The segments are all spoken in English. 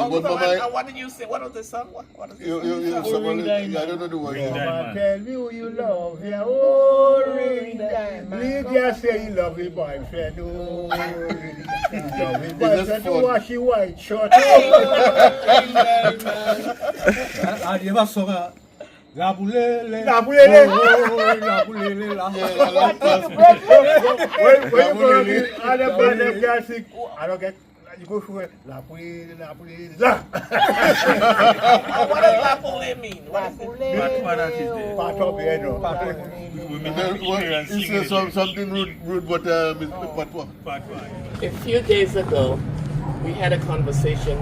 what did you say? What was the song? What is the song? I don't know the word. Tell you love your old ring diamond. Please just say you love your boyfriend. Oh, love your boyfriend. You wash your white shirt. And you ever sung La Boulele, La Boulele. La Boulele, La Boulele. I don't get. You go through it. La Boulele, La Boulele, La. What does La Boulele mean? What is it? Part of the head. He says something rude, but A few days ago, we had a conversation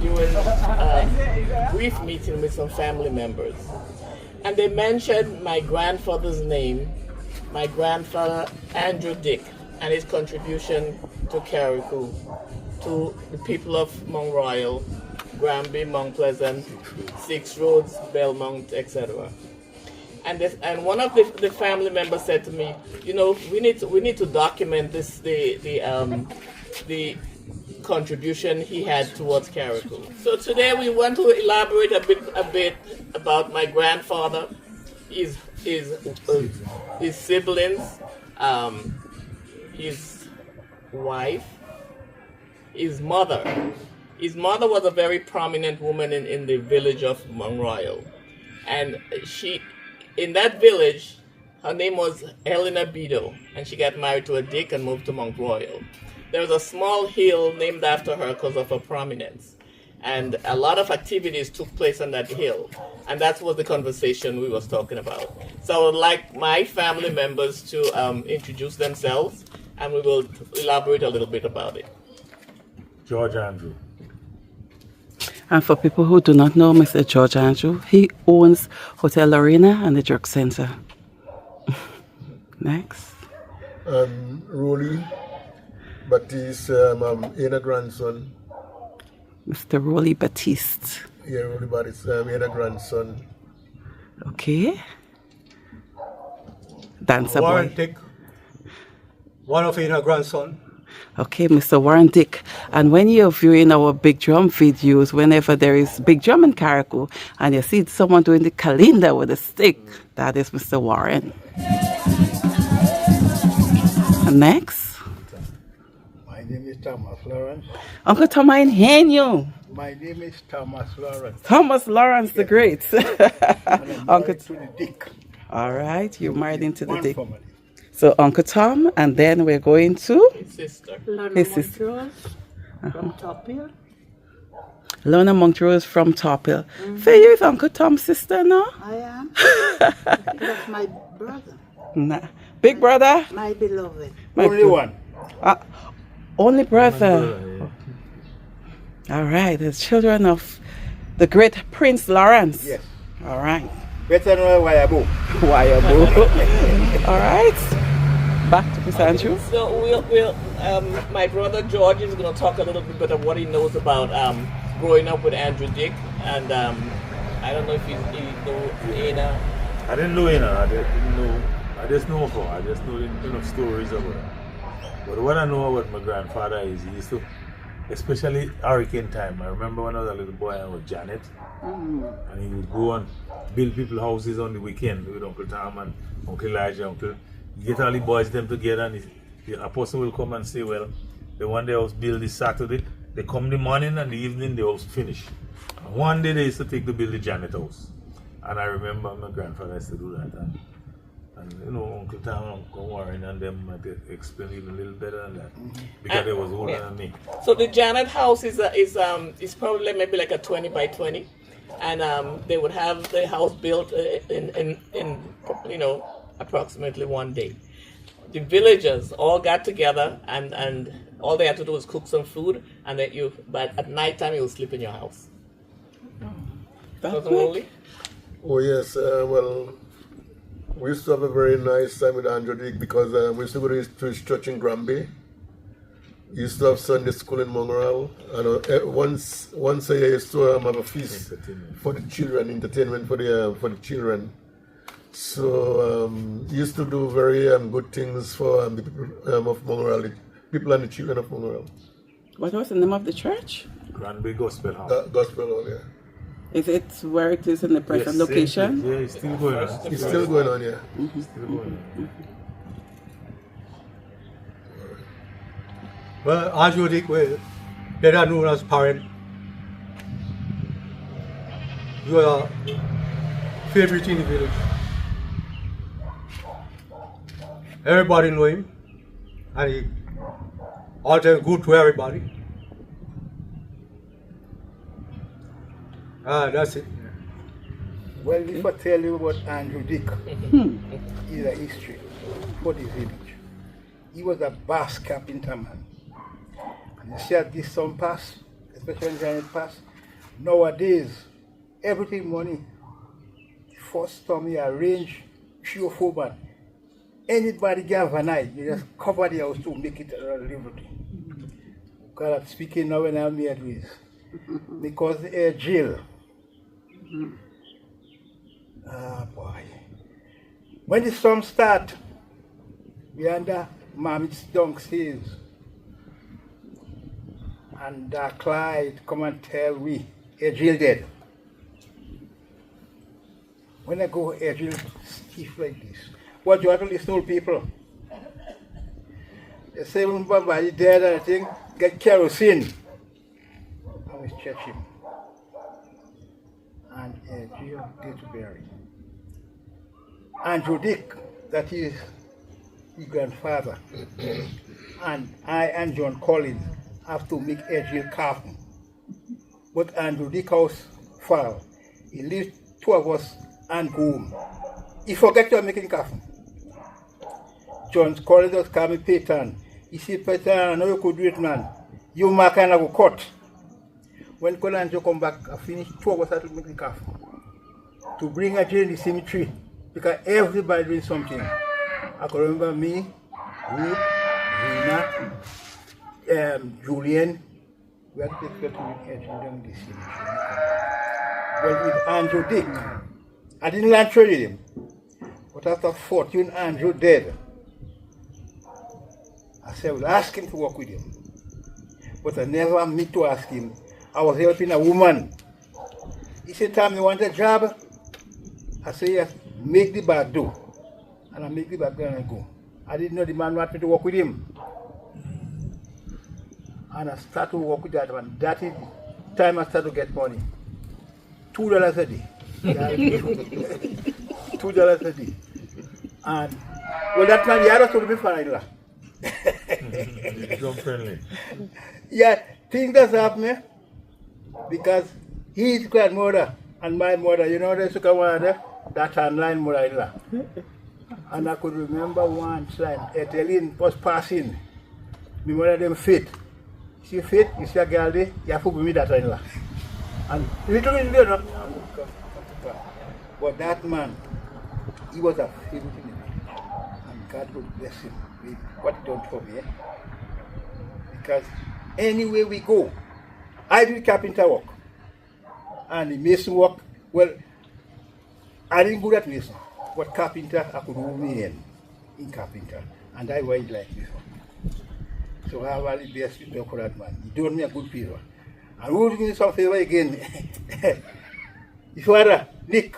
during a brief meeting with some family members. And they mentioned my grandfather's name, my grandfather Andrew Dick, and his contribution to Carriacou, to the people of Mt Royal, Granby, Mount Pleasant, Six Roads, Belmont, etc. And one of the family members said to me, you know, we need to document this the contribution he had towards Carriacou. So today we want to elaborate a bit about my grandfather, his siblings, his wife, his mother. His mother was a very prominent woman in the village of Mt Royal, and in that village, her name was Helena Bido, and she got married to a Dick and moved to Mt Royal. There was a small hill named after her because of her prominence. And a lot of activities took place on that hill. And that was the conversation we was talking about. So I would like my family members to introduce themselves, and we will elaborate a little bit about it. George Andrew. And for people who do not know Mr. George Andrew, he owns Hotel Lorena and the Drug Center. Next. Rolly Baptiste, Ena grandson. Mr. Rolly Baptiste. Yeah, Rolly Baptiste, Ena grandson. Okay. Dancer Warren boy. Dick, one of Ena grandson. Okay, Mr. Warren Dick. And when you're viewing our big drum videos, whenever there is big drum in Carriacou, and you see someone doing the kalinda with a stick, that is Mr. Warren. And next. My name is Thomas Lawrence. Uncle Tom, I hear you. My name is Thomas Lawrence. Thomas Lawrence the Great. Uncle To the Dick. All right, you're married into the One Dick. family. So Uncle Tom, and then we're going to His sister. his sister. From Tophill. Lorna Montrose from Tophill. For you is Uncle Tom's sister, no? I am. That's my brother. Nah. Big brother? My beloved. Only one. Only brother. All right, the children of the great Prince Lawrence. Yes. All right. Better know why I go. All right. Back to Mr. Andrew. So my brother George is going to talk a little bit about what he knows about growing up with Andrew Dick, and I don't know if he know Ena. I didn't know Ena. I didn't know. I just know her. I just know enough stories about her. But what I know about my grandfather is he used to, especially hurricane time. I remember when I was a little boy, I was Janet, and he would go and build people's houses on the weekend with Uncle Tom and Uncle Elijah. You get all the boys them together, and a person will come and say, well, the one day house build this Saturday. They come in the morning and the evening the house finish. And one day they used to take to build the Janet house. And I remember my grandfather used to do that. And you know, Uncle Tom and Uncle Warren and them might explain even a little better than that. Because they was older than me. So the Janet house is probably maybe like a 20 by 20. And they would have the house built in approximately one day. The villagers all got together and all they had to do was cook some food, and then but at night time you will sleep in your house. Oh yes, well, we used to have a very nice time with Andrew Dick because we used to go to his church in Granby. He used to have Sunday school in Mt Royal, and once a year he used to have a feast for the children, entertainment for the children. So he used to do very good things for the people of Mt Royal, the people and the children of Mt Royal. What was the name of the church? Granby Gospel House. Gospel Hall, yeah. Is it where it is in the present Yes, location? yeah, it's still going on. It's still going on, yeah. Still going on. Well, as you think, well, they are known as parent. You are favorite in the village. Everybody know him, and he all time good to everybody. That's it. Well, if I tell you about Andrew Dick, he's a history for the village. He was a bass carpenter man. And you see at this some pass, especially in Janet Pass, nowadays, everything money. The first time he arrange 3 or 4 men. Anybody galvanize, you just cover the house to make it a liberty. God, I'm speaking now when I'm here with. Because jail. Ah, boy. When the storm start, we under Mammy's downstairs. And Clyde come and tell we, jail dead. When I go jail stiff like this, what you have to listen to people? They say when somebody dead and I think, get kerosene. I was church him. And jail did to bury. Andrew Dick, that is his grandfather, and I and John Collins have to make a jail coffin. But Andrew Dick house fell. He leaves 2 of us and go home. He forget you're making coffin. John Collins just call me Peyton. He said, Peyton, I know you could do it, man. You mark and I go cut. When Colin come back, I finish 2 of us have to make the coffin. To bring a jail in the cemetery. Because everybody doing something. I can remember me, Ruth, Rena, Julian. We had to take care to make down the cemetery. But with Andrew Dick, I didn't land trade with him. But after 14, Andrew dead. I said, I will ask him to work with him. But I never meet to ask him. I was helping a woman. He said, Tom, you want a job? I said, yes, make the bag do. And I make the bag do and I go. I didn't know the man wanted me to work with him. And I started to work with that man. That is the time I started to get money. $2 a day. $2 a day. And, well, that man, he had to be fine. Become friendly. Yeah, things that happen because his grandmother and my mother, you know, they took a mother, that online mother. And I could remember one time, Etelin was passing. My mother them fit. She fit, you see a girl there, you have to give me that in la. And little bit, you know. But that man, he was a favorite in the village. And God would bless him with what he done for me. Because anywhere we go, I do carpenter work. And the mason work, well, I didn't go at mason. But carpenter, I could move me in carpenter. And I was like this one. So I have all the best to talk for that man. He done me a good favor. And who will give me some favor again? His father, Nick.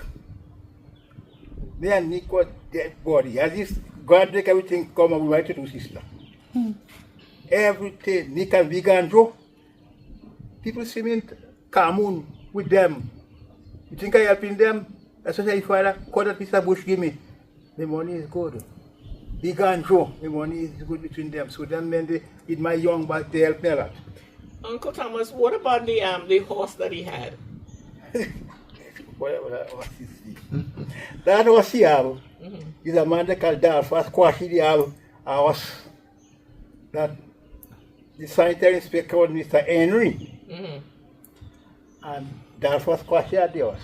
Me and Nick was dead body. As if God make everything come and we write to do sister. Everything, Nick and Big and Joe. People see me in Cameroon with them. You think I helping them? Especially if I cut that piece of bush give me. The money is good. Big and Joe, the money is good between them. So them men, they, with my young back, they help me a lot. Uncle Thomas, what about the horse that he had? Whatever that was, you see. That was he have. He's a man that called Dar. First squash he have a horse. That the sanitary inspector was Mr. Henry. And Dar was squash had the horse.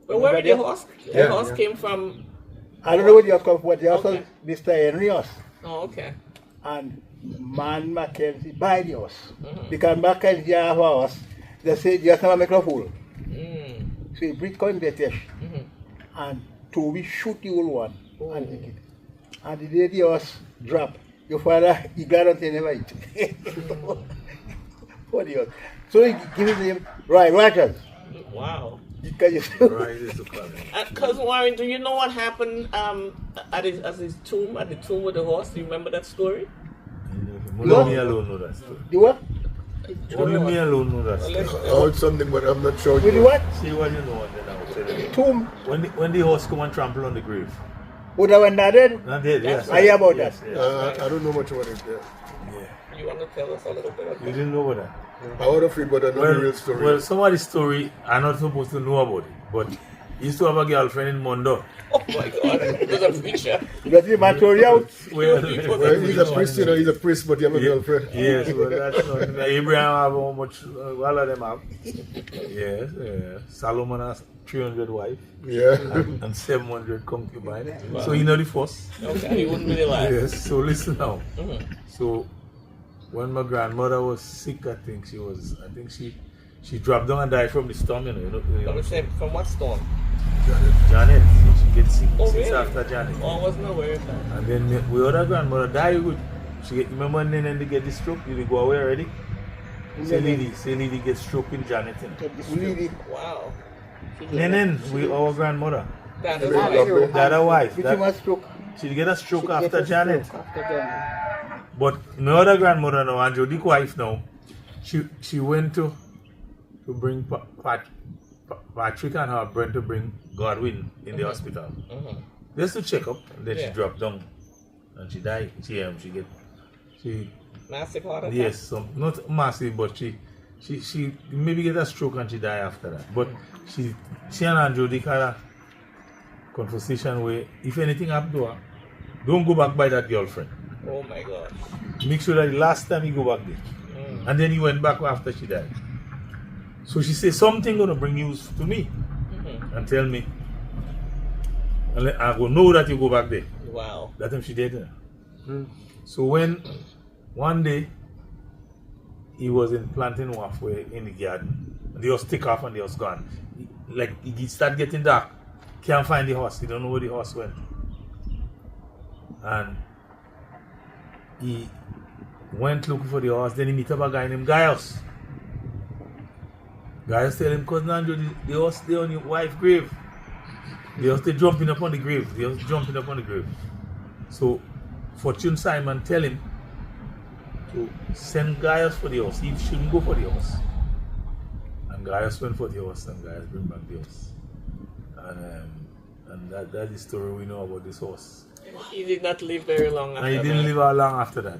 But where did the horse? The horse came from. I don't know where the horse come from, but the horse was Mr. Henry horse. Oh, okay. And man Mackenzie buy the horse. Because Mackenzie have a horse, they say you have to make no fool. So he bring come the and Toby shoot the old one and take it. And the day the horse drop, your father, he guarantee never eat. for the horse. So he give him the name Roy Rogers. Wow. Because you Right is the father. Cousin Warren, do you know what happened at his tomb, at the tomb with the horse? Do you remember that story? Only me alone know that story. the what? Only me alone know that Well, story. let's- I heard something, but I'm not sure. With the what? See what you know and then I'll tell you. Tomb. When the horse come and trample on the grave. Would I went not dead? Not dead, yes. I hear about yes, that. Yes. I don't know much about it. Yeah. Yeah. You want to tell us a little bit about You didn't know about that? I would have figured, but I know the real story. Well, somebody's story, I'm not supposed to know about it, but he used to have a girlfriend in Mondo. Oh my God, it was a preacher. Because the man throw you out. Well, Well, he's a priest, you know, he's a priest, but he have a girlfriend. Yes, well, that's not. Abraham have how much, all of them have. Yes, Solomon has 300 wives Yeah. and 700 concubines. So you know the first. Okay, you wouldn't really lie. Yes, so listen now. Mhm. So when my grandmother was sick, I think she dropped down and died from the storm, you know. Let me say, from what storm? Janet, she gets sick Oh, since really? after Janet. Oh, I wasn't aware of that. And then we other grandmother died good. She get, remember when they get the stroke? Did they go away already? Say lady get stroke in Janet. Lady. Wow. Nenen, our grandmother. That is Very right. lovely. That a wife. Which That, was stroke. she get a stroke She after get a Janet. stroke after Janet. But my other grandmother now, and Jodi's wife now, she went to bring Patrick and her friend to bring Godwin in the hospital. Mhm. Just to check up, and then she Yeah. dropped down and she died. She Massive heart attack. yes, not massive, but she maybe get a stroke and she died after that. But she and Jody had a conversation where if anything happened to her, don't go back by that girlfriend. Oh my God. Make sure that the last time you go back there. And then he went back after she died. So she said, something gonna bring news to me and tell me. And I go know that you go back there. Wow. That time she did. So when one day he was in planting halfway in the garden, and the horse take off and the horse gone. Like it start getting dark. Can't find the horse. He don't know where the horse went. And he went looking for the horse. Then he meet up a guy named Gaius. Gaius tell him, cousin Andrew, the horse there on your wife's grave. The horse they jumping up on the grave. The horse jumping up on the grave. So Fortune Simon tell him to send Gaius for the horse. He shouldn't go for the horse. And Gaius went for the horse, and Gaius bring back the horse. And that's the story we know about this horse. He did not live very long after And he didn't that. live how long after that.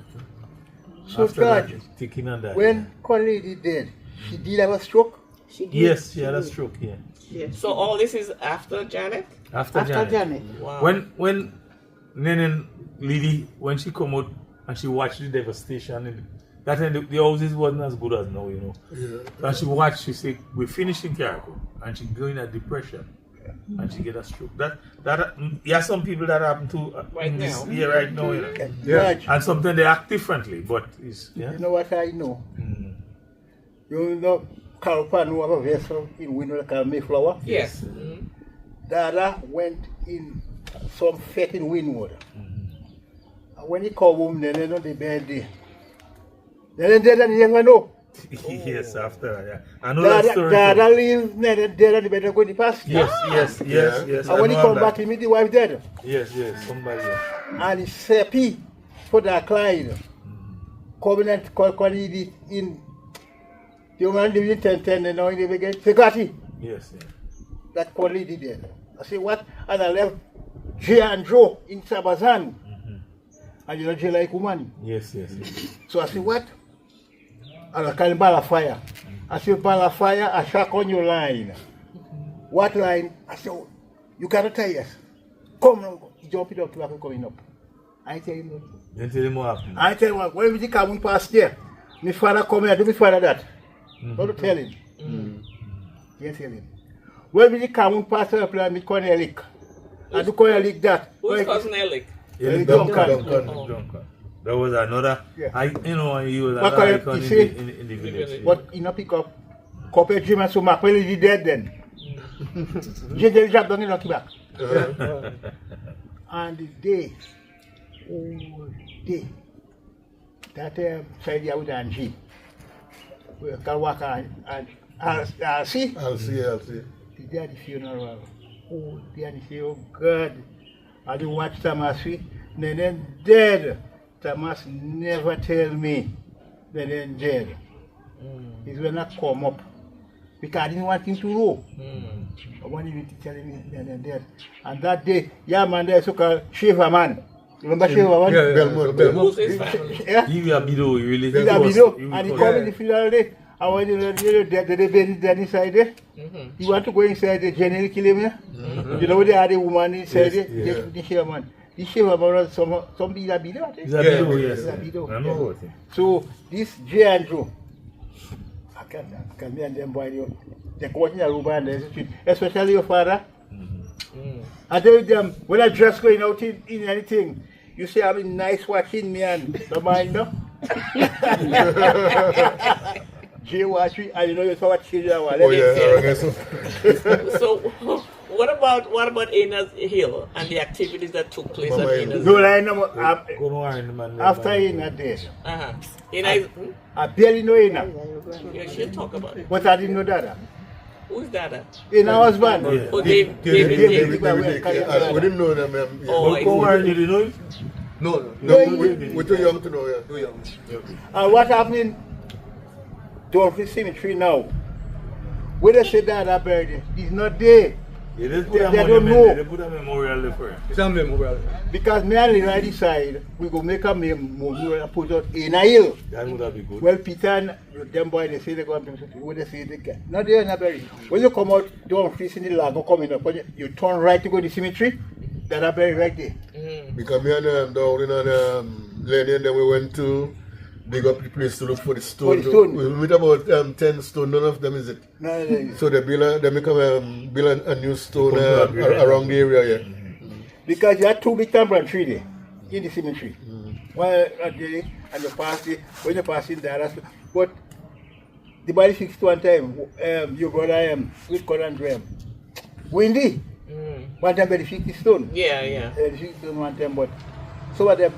So After that, George, taking and that. when Connie dead, she did have a stroke. She did. Yes, she had a stroke, yeah. Yes. So all this is after Janet? After After Janet. Janet. Wow. When Nenen Lily, when she come out and she watched the devastation, and that time the houses wasn't as good as now, you know. Yeah. And she watched, she said, we're finishing Carriacou, and she go in a depression, and she get a stroke. Yeah, some people that happen to Right in this now. year right now, you know. George, And sometimes they act differently, but it's yeah. you know what I know? Mm. You know Carpan who have a vessel in Windsor called Mayflower? Yes. Mhm. Dada went in some fete in Winwood. And when he come home, then they know the bad day. Then they never know. Yes, after yeah. I know that story. Dada too. leave, then they better go to the past. Yes. Yeah. And when he I know come that. back, he meet the wife dead. Yes, somebody. Yeah. And he seppi for the Clyde. Covenant called it in the man lived in 1010 and now in the begin. Segati. Yes. That Conley did there. I say what? And I left Jay and Joe in Sabazan. And you know Jay like woman. Yes. So I say what? And I call him ball of fire. I say ball of fire, I shock on your line. What line? I say, oh, you cannot tell us. Come now, jump it up to have coming up. I tell him. Then tell him what happened. I tell him when we come past there. My father come here, do my father that. Don't tell him. You tell him. When we come past there, I meet Cornelic. I do Cornelic that. Who's cousin Elick? Yeah, Duncan. Duncan. That was another. Yeah. He was What another kind of- icon you see? in the village. But he not pick up. Couple Jim and so Macquarie is dead then. Jay drop down in lucky back. And the day, that side there with Angie. Kalwaka and RC. I'll see. The day of the funeral. Oh, the day of the funeral. Oh, God. I didn't watch Thomas. Then dead. Thomas never tell me. Then dead. He's when I come up. Because I didn't want him to know. I wanted him to tell me then dead. And that day, yeah, man, there's so-called Shiva man. Remember Shiva man? Belmont. Who's his family? Yeah? He a bido, he really He's a video. And he called me the funeral day. I went in the bed dead inside there. You want to go inside the general kill him, yeah? You know where they had a woman inside there? The Shiva man. The Shiva man was some be a video, I think. He's a bido, He's a yes. video. I know what it. So this J and Joe, I can me and them boy, they're watching a Ruba and the street, especially your father. I tell them, when I just going out in anything, you say I'm in nice watching me and the mind, no? J watching, and you know you saw what children are. Oh yeah, I guess so. So, what about Inner's Hill and the activities that took place at Mama, Inner's No, Hill? I know. Go no iron man. After Ina days, Inner is, I barely know Ina, you should talk about it. but I didn't know that. Who's that? Ina husband. Yeah. Oh, David. David, we didn't know them. Yeah. Oh, I Go see. iron, you didn't know it? No. No, we're too young to know. Yeah. Too young. And what happening? Dolphin Cemetery now. Where they say that I buried it, he's not there. They just They put a don't monument know. there, they put a memorial there for him. It's a memorial. Because me and Lina decide we go make a memorial and put it in a hill. That would have been good. Well, Peter and them boys, they say they go to what they say they get. Not there, not buried. When you come out, don't face in the lago coming up, you turn right to go to the cemetery, that are buried right there. Because me and down in Lenny, and then we went to dig up the place to look for the stone. For the stone. We met about 10 stone, none of them is it. No. So they build a new stone Put it up, around the area, yeah. Because you had two big tambourine tree there in the cemetery. One at the and you pass it, when you pass in there, but the body fixed one time, your brother with Conan Graham. Windy. One time they fixed the stone. Yeah. They fixed the stone one time, but some of them,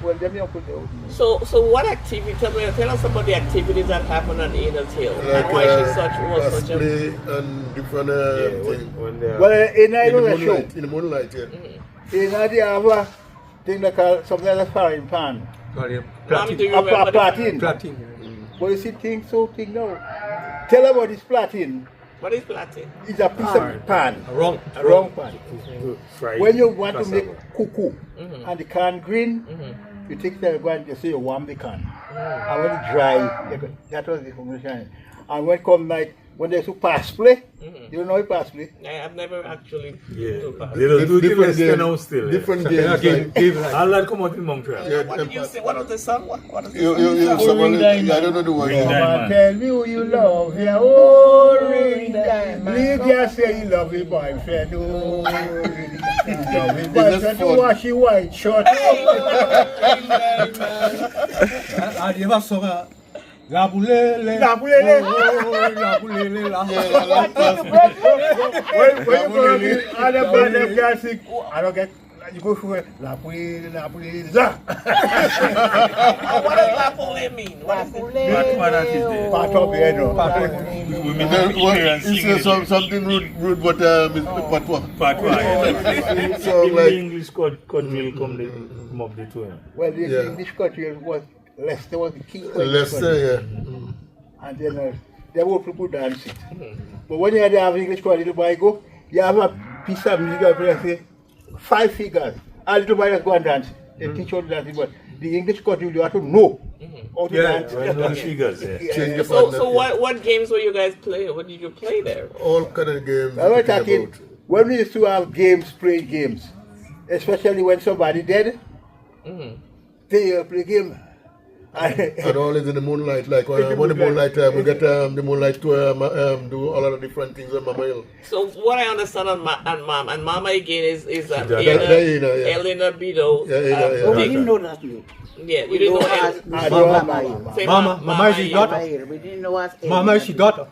well, them you put out. So what activity? Tell us about the activities that happened at Inner's Hill Like and why she was such a. play and different thing. When they are, Well, in I In the know the show. moonlight, in the moonlight, yeah. In I they have a thing they call something like a frying pan. Mom, do Platin. you remember A the- platin. Platin. But you see things now. Tell about this platin. What is platin? It's a piece of pan. A wrong. A wrong pan. fried When you want to cassava. make cuckoo and the can green, you take the one, you say you warm the can. And when it dry, that was the formation. And when come night, when they do pass play, you know what pass play? I've never actually Yeah. do pass. They don't do the Different Western game. now still. Different Yeah, games. game. All that come out in Montreal. Yeah, What did you say? What was the song? What is the you song? someone, I don't know the word. Ring diamond. Tell me who you love, yeah, oh, ring diamond. Leave just say you love your boyfriend, oh, ring diamond. Love your boyfriend, to wash your white shirt. I never saw La Boulele. La Boulele. Oh, La Boulele. La When you go to the other band, them can sing, I don't get, you go through it, la puile, za. What does La Folle mean? What is it? Batman that is there. Part of it, no. We meet Then, the what, parents it's singing it. something rude, but it's patois. Batman. So In the like, English quadrille come up the two. Well, the Yeah. English country was Leicester was the king. Leicester, yeah. And then they were people dance it. But when you have English country, little boy go, you have a piece of music, I say, 5 figures. A little boy just go and dance. They teach you to dance, but the English country, you have to know how to dance. I know the figures, yeah. Change the So partner, what games were you guys playing? What did you play there? all kind of games. I was you're talking, about. when we used to have games, play games, especially when somebody dead, they play game. And all is in the moonlight, like when the moonlight. moonlight, we get the moonlight to do all of the different things on Mama Hill. So what I understand on Mom, and Mama again is Yeah, yeah. Elena Bido. Yeah, yeah. Oh, we didn't know that you. Yeah, we didn't know as El- say Mama is his daughter. We didn't know as Mama is his daughter.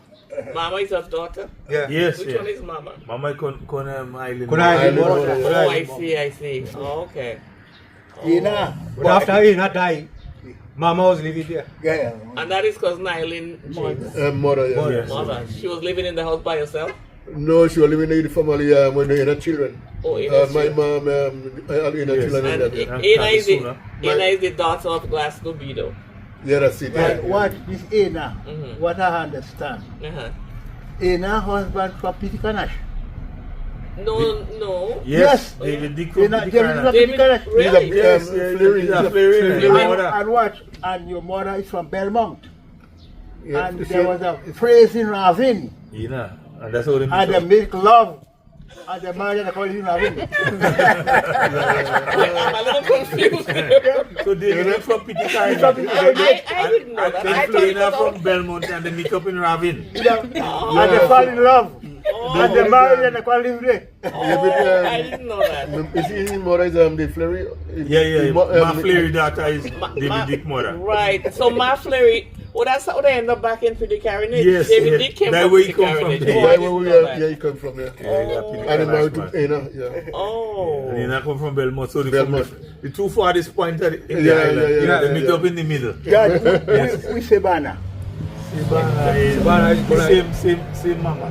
Mama is her daughter. Yeah. Yes, Which yes. one is Mama? Mama Island. Could I Island. Oh, I see. Oh, okay. Ina, But after Ina died, Mama was living there. Yeah. And that is cousin Eileen James' Mother, yeah. Mother. mother. She was living in the house by herself? No, she was living in the family when they had children. Oh, My mom, in Yes. children. And And Ina is, Sooner. the daughter of Glasgow Bedo. yeah, that's it. But Yeah. what is Ena? Mhm. What I understand. Uh-huh. Ena husband from Pitikanash. No. Yes, David Dick from Ena, Pitcairn. David, really? Yes, Fleury, yeah, yeah. Fleury, Fleury. your And, mother. and what? And your mother is from Belmont. Yeah, And she- there was a phrase in Ravine. You know, and that's how they And they make love. And the marriage and they call it in Ravine. I'm a little confused. So David from Pitcairn. I didn't know that. I Then thought it Florina was all- from Belmont and they meet up in Ravine. And they fall in love. And they marry and they call him there. Oh, I didn't know that. Is his mother is the Fleury? Yeah. My Fleury daughter is David Dick mother. Right. So Ma Fleury, well, that's how they end up back in Pitcairn. Yes, David yeah. Dick came That from way he come Pitcairn. from. Oh, I Yeah, didn't know yeah, that. he come from there. Yeah, And he married to man. Ena, yeah. Oh. And he come from Belmont, so Belmont. the two farthest point in the Yeah, island, yeah, they meet yeah. up in the middle. God, we say Bana. Sibana is Same mama.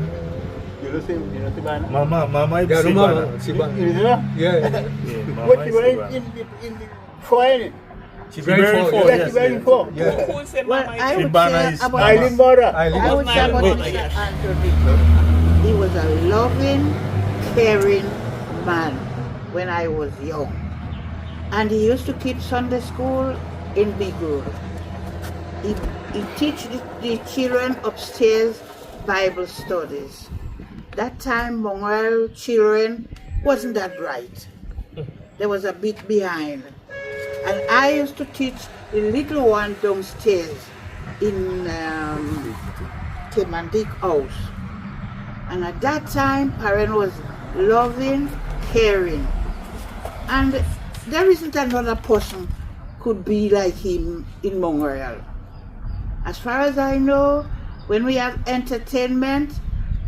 You know say Bana? Mama is Yeah, no, Sibana. Mama. Sibana. You know? Yeah. Yeah, mama What is you were Sibana. in the foreign? She's Very very poor, poor, Yes, yes. very yes. poor. Who is it, Well, Mama? I would Sibana say is about Mama. Eileen Mora. I would Wasn't say Eileen about Mother, Mr. yes. Anthony. He was a loving, caring man when I was young. And he used to keep Sunday school in Big Road. He teach the children upstairs Bible studies. That time Mount Royal children wasn't that bright. There was a bit behind. And I used to teach the little one downstairs in Kemandik house. And at that time, parent was loving, caring. And there isn't another person could be like him in Mount Royal. As far as I know, when we have entertainment,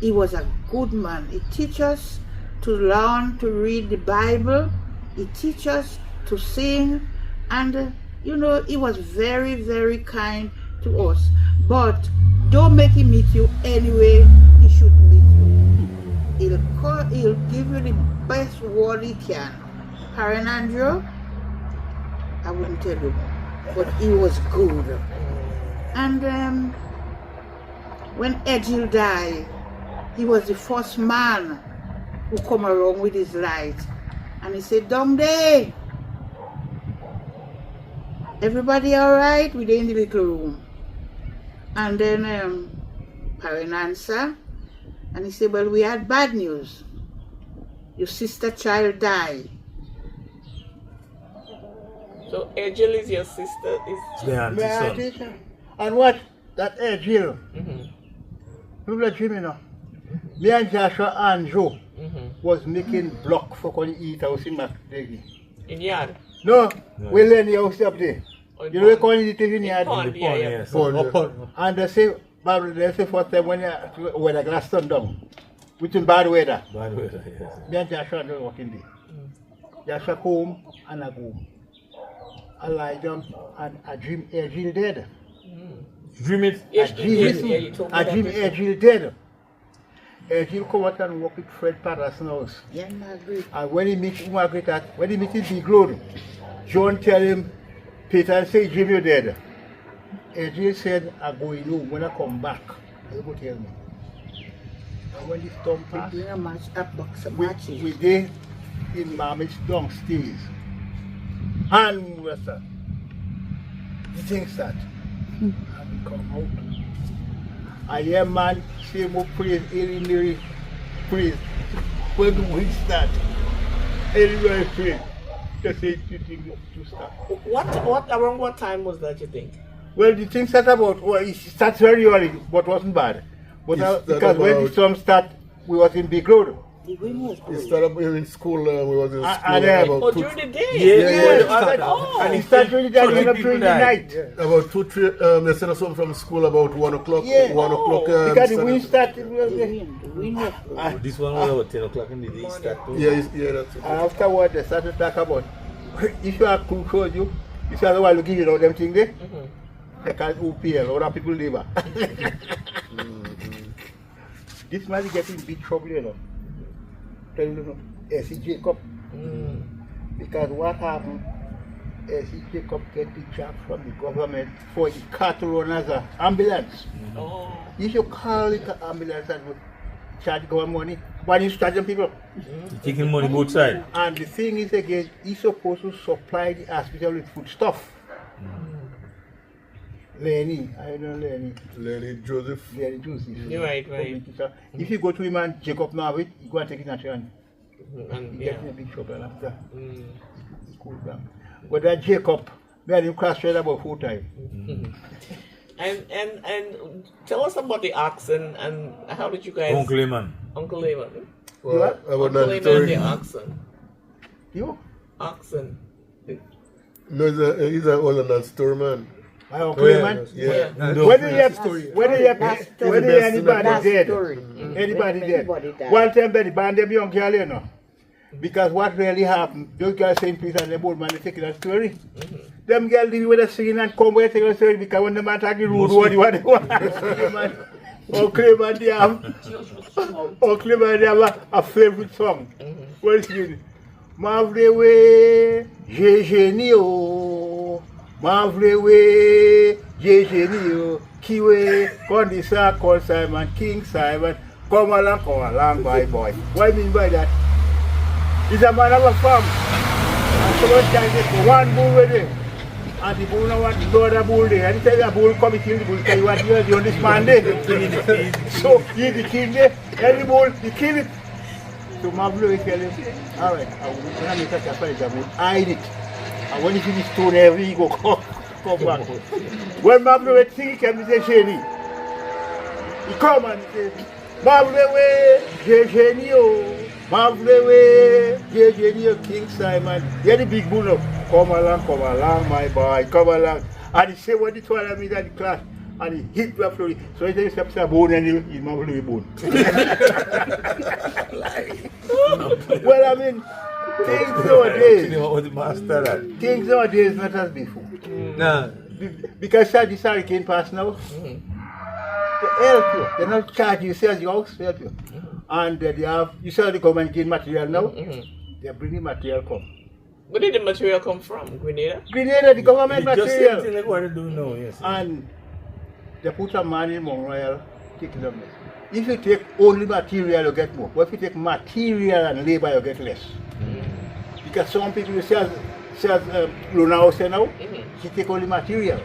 he was a good man. He teach us to learn to read the Bible. He teach us to sing. And, he was very, very kind to us. But don't make him meet you anyway he should meet you. He'll give you the best word he can. Karen Andrew, I wouldn't tell you, but he was good. And when Edgil died, he was the first man who come around with his light. And he said, "Down there, everybody all right?" We're in the little room. And then Karen answered, and he said, "Well, we had bad news. Your sister child died." So Angel is your sister? It's the auntie May I son. teach you? And what? That Jill. People are dreaming now. Me and Joshua and Joe was making block for going to eat house in McDaggy. In yard? No, we learn the house up there. Or in You know we pond? call it in yard. Pond, The yeah, pond, yeah. yes. Pond, And they say first time when the glass turned down, which in bad weather. Bad weather, yes. Me and Joshua don't working there. Joshua come and I go. I lie down and I dream Jill dead. Dream it. Yes, Jill, yes, yeah, you told me I that dream before. Jill dead. Jill come out and walk with Fred Patterson's house. Yeah, Margaret. And when he meets Margaret when he meets in Big Road, John tell him, Peter say, Jim, you're dead. And Jill said, I'm going home. When I come back, you go tell me. And when the storm passed, Doing a box of we matches. did in Mommy's downstairs. And we said, he thinks that. And we come out. I hear man say more praise, Mary praise. When we start, anywhere praise. Just say two things to start. Around what time was that, you think? Well, the thing started about, well, it starts very early, but wasn't bad. But It started because when the about- storm started, we was in Big Road. The wind was He blowing. started in school, we was in school And, about Oh, two, during the day? Yeah. And it started during the day, Totally end up people during the died. night. about 2, 3, they sent us home from school about 1 o'clock, Yeah. 1 o'clock. Because the wind started. The wind was blowing. This one was about 10 o'clock in the day. Start to. Yeah, that's it. Afterward, they started to talk about if you are cool, show you, You see how I give you know them things there? They call it UPL, other people labor. This man is getting big trouble, you know. Tell you, S.E. Jacob. Because what happened, S.E. Jacob get the job from the government for the cattle runners ambulance. You should call it an ambulance and charge government money. Why you charging people? You're taking money both sides. And the thing is again, he's supposed to supply the hospital with food stuff. Lenny, I know Lenny. Lenny Joseph. Lenny Joseph. You're right. If you go to him and Jacob now with, you go and take it naturally. And, He gets in a big trouble after. He cool down. But that Jacob, me and him cross trade about 4 times. And tell us about the oxen and how did you guys... Uncle Lehman. Uncle Lehman. Well, What? I would Uncle not Lehman and the story. oxen. You? Oxen. No, he's an old and story man. My uncle man? Yeah. Whether you have anybody dead, anybody dead. One time the band them young girl, you know. Because what really happened, those guys saying please and them old man they taking a story. Them girls leave with a singing and come with a story because when the man talking rude what they want. Uncle man they have a favorite song. What is it? Mavlewe, Jejenio. Mavlewe, Jejenio, Kiwe, Kondisa, call Simon, King Simon, come along, my boy. What do you mean by that? He's a man of a farm. And someone can get one bull with him. And the bull now want the other bull there. And he says the bull come and kill the bull, tell you what you are doing this man there. So he's the king there, and the bull, he kill it. So Mavlewe tell him, alright, I will make a chapel, I will hide it. And when you see the stone every you go come back. When Mavlewe sing, he came to say Sheni. He come and he say, Mavlewe, Jejenio, Mavlewe, Jejenio, King Simon. Hear the big bull now. Come along, my boy, come along. And he say what he told me at the class. And he hit the floor. So he said, steps a bone and he Mavlewe bone. Well, I mean, things nowadays not as before. Nah. Because this hurricane pass now, they help you. They not charge you, sell your house, they help you. And they have, you sell the government gain material now, they are bringing material come. Where did the material come from? Grenada? Grenada, the government Just material. same thing like what they do now, yes. And they put a man in Mt Royal, take it up. If you take only material, you get more. But if you take material and labor, you get less. Because some people sell loan house now, she take only material.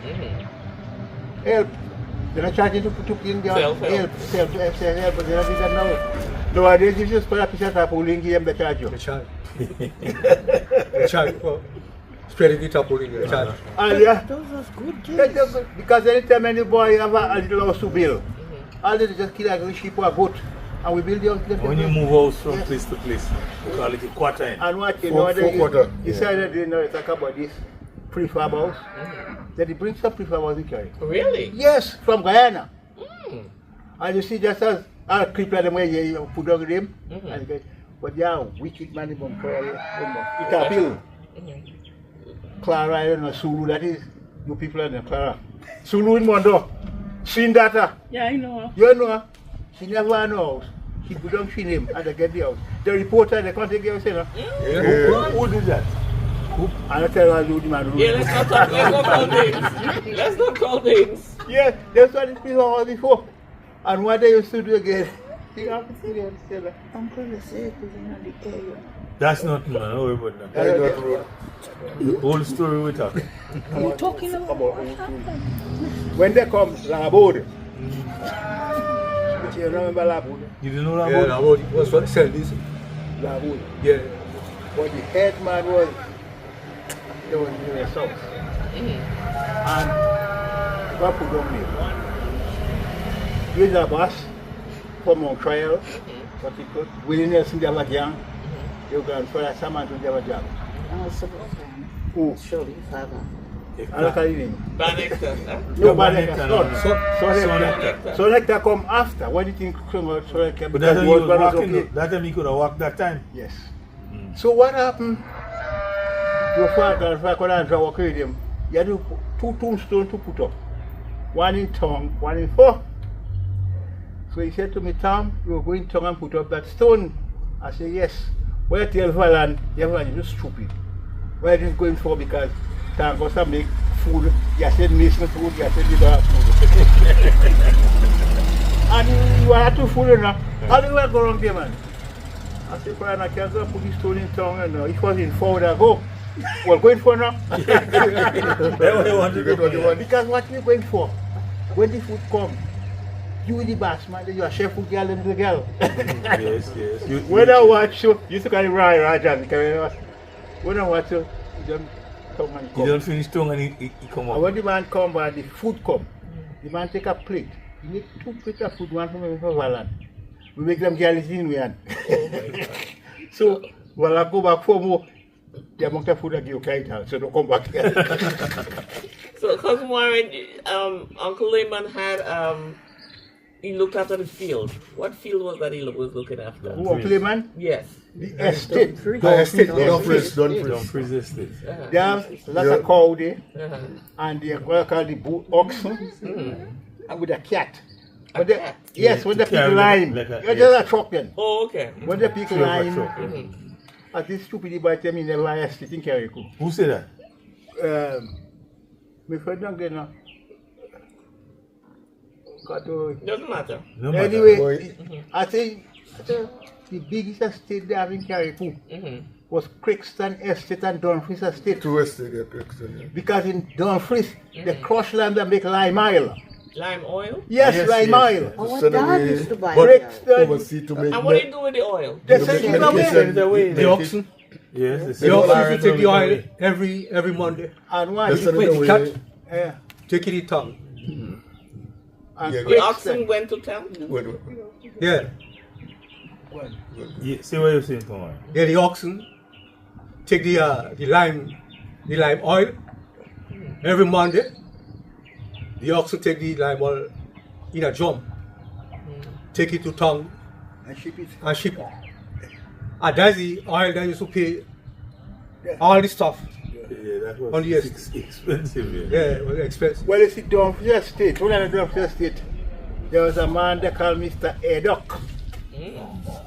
Help. They're not charging to in their help, but they're not doing that now. Nowadays, you just put a piece of tarpaulin, give them the charge you. The charge. The charge for spreading the tarpaulin, the charge. And yeah, Those was good days. because anytime any boy have a little house to build, all they do just kill a sheep or a goat, and we build the house. When you move house from place to place, we call it a quarter. And what you Four know, quarter. you said they know talk about this prefab house. That they bring some prefab house in carry. Really? Yes, from Guyana. And you see just as I clip like them where you put down them, and you get, but yeah, wicked man in Montreal, it appeal. Clara, I don't know, Sulu, that is, you people are in Clara. Sulu in Mondo, seen that? Yeah, I know. You know, she never had no house. She put down she name and they get the house. The reporter, they can't take the house, you know. Who did that? And I tell her, the man. Yeah, let's not call names. Let's not call names. Yeah, that's what these people all before. And what they used to do again, you have to see them still. Uncle the safe is in the area. That's not man, don't worry about that. I got road. Whole story we talk. You talking about About what happened? when they come, Labode. You remember Labode? You didn't know that Yeah, about now was what sell this. Labode. Yeah. But the head man was, they was in the south. And God put down there. Here's a bus from Mt Royal, particular. Willie Nelson, they have a gang. They were going for a Saman to have a job. And also, Who? surely, father. I don't know his name. Banneker. No, but Banneker, so Nectar come after. When you think come out, so Nectar But that time he was walking, okay. that time he could have walked that time. Yes. So what happened? Your father could have walked with him. you had to put 2 tombstones to put up. One in Tong, one in Four. So he said to me, Tom, you are going to Tong and put up that stone. I said, yes. Well, I tell Valan, you're just stupid. Why didn't going for? Because Tom goes to make food. You said missing food, you said you don't have food. And you had to food enough. How do you want to go wrong there, man? I said, Brian, I can't go put this stone in Tong. And it was in Four that go. Well, going for now. Because what we're going for, when the food comes, you the boss man, you are chef with girl and the girl. Yes. When I watch you used to carry Rajan, because when I watch you don't come and come. You don't finish tongue and he come And out. when the man come and the food come, the man take a plate. You need 2 plates of food, one for me for Valan. We make them girls in we So when I go back for more, the amount of food I give you carry out, so don't come back here. So, Cousin Warren, Uncle Lehman had, he looked after the field. What field was that he was looking after? Who are Clayman? Yes. The estate. Dumfries estate. There's lots of cow there, Uh-huh. and they are going to call the oxen, and with a cat. When the, cat? yes, when To the pick carry lime, like a- you're just a truck then. Oh, okay. When the pick Silver lime, truck. at this stupid by tell me never estate in Carrico. Who said that? My friend don't get now. Doesn't matter. No matter. Anyway, I think the biggest estate they have in Carrico was Crixton Estate and Dumfries Estate. 2 estate, yeah, Crixton, yeah. Because in Dumfries, the crush land they make lime oil. Lime oil? Yes, lime oil. Our Send dad away used to buy Crixton. overseas to make And what do you do with the oil? They send it away. The oxen. Yes, The oxen to take the oil every Monday. And They one, send Wait, it away. cat. yeah. Take it in town. And Yeah, The oxen went to town? Wait. Yeah. Yeah, see what you're saying, come on. Yeah, the oxen take the lime oil every Monday. The oxen take the lime oil in a drum, take it to town and ship it. and ship it. And that's the oil that used to pay all the stuff. Yeah, that was On the estate. expensive. Yeah, it was expensive. Well, you see, Dumfries Estate, when I Dumfries Estate, there was a man they called Mr. Edok,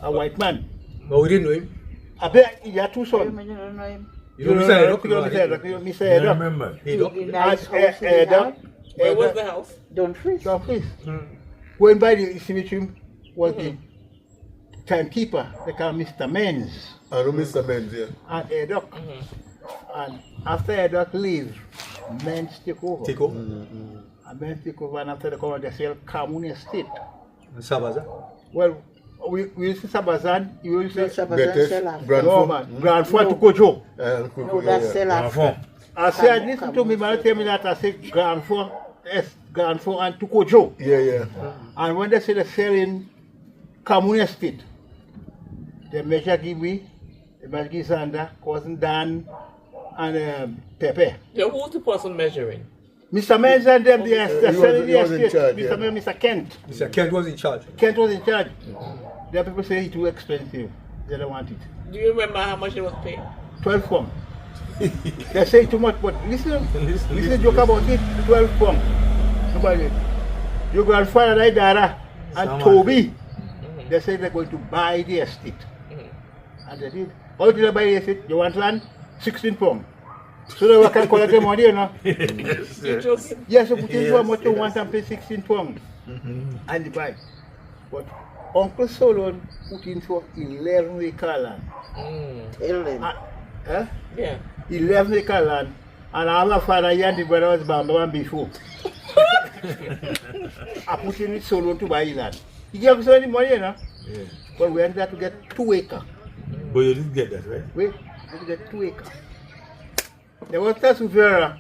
a white man. But we didn't know him. I bet he had 2 sons. You know, You know, Mr. Mr. Edok, Mr. I Edok. remember. Edok. nice And, house he had. Where was the house? Dumfries. Dumfries. Going by the cemetery was the timekeeper, they call Mr. Menz I know Mr. Menz, yeah. and Edok. And after Edok leave, Menz take over. Take over. And Menz take over, and after they come, they sell Kamun Estate. And Sabaza. Well, we used to Sabazan, you used to say, Betes, no Grand man, Grand Fort to Kojo. No, that's still after. I said, listen to me, man, tell me that I say Grand Fort, yes, Grand Fort and Tukojo. Yeah. And when they say they're selling Kamun Estate, they measure give me, they measure give Zander, cousin Dan, and Pepe. Yeah, who's the person measuring? Mr. Menz and them, they're selling he the was in estate. charge, Mr. yeah. Menz, Mr. Kent. Mr. Kent was in charge. Kent was in charge. The people say it's too expensive. They don't want it. Do you remember how much it was paid? 12 pounds. They say too much, but listen joke about it, 12 pounds. Nobody. Your grandfather died, Dara, and Someone. Toby, they said they're going to buy the estate. And they did. How did they buy the estate? You want land? 16 pounds. So they can collect the money, you know? You just, Yes, you put in how much you want and pay 16 pounds. And they buy. But Uncle Solon put in for 11 acre land. Tell them. yeah. 11 acre land. And all my father and the brother was Bamba before. I put in with Solon to buy land. He gave us any money, you know? Yeah. But we ended up to get 2 acres. But you didn't get that, right? Wait, we get 2 acres. There was that Suvera,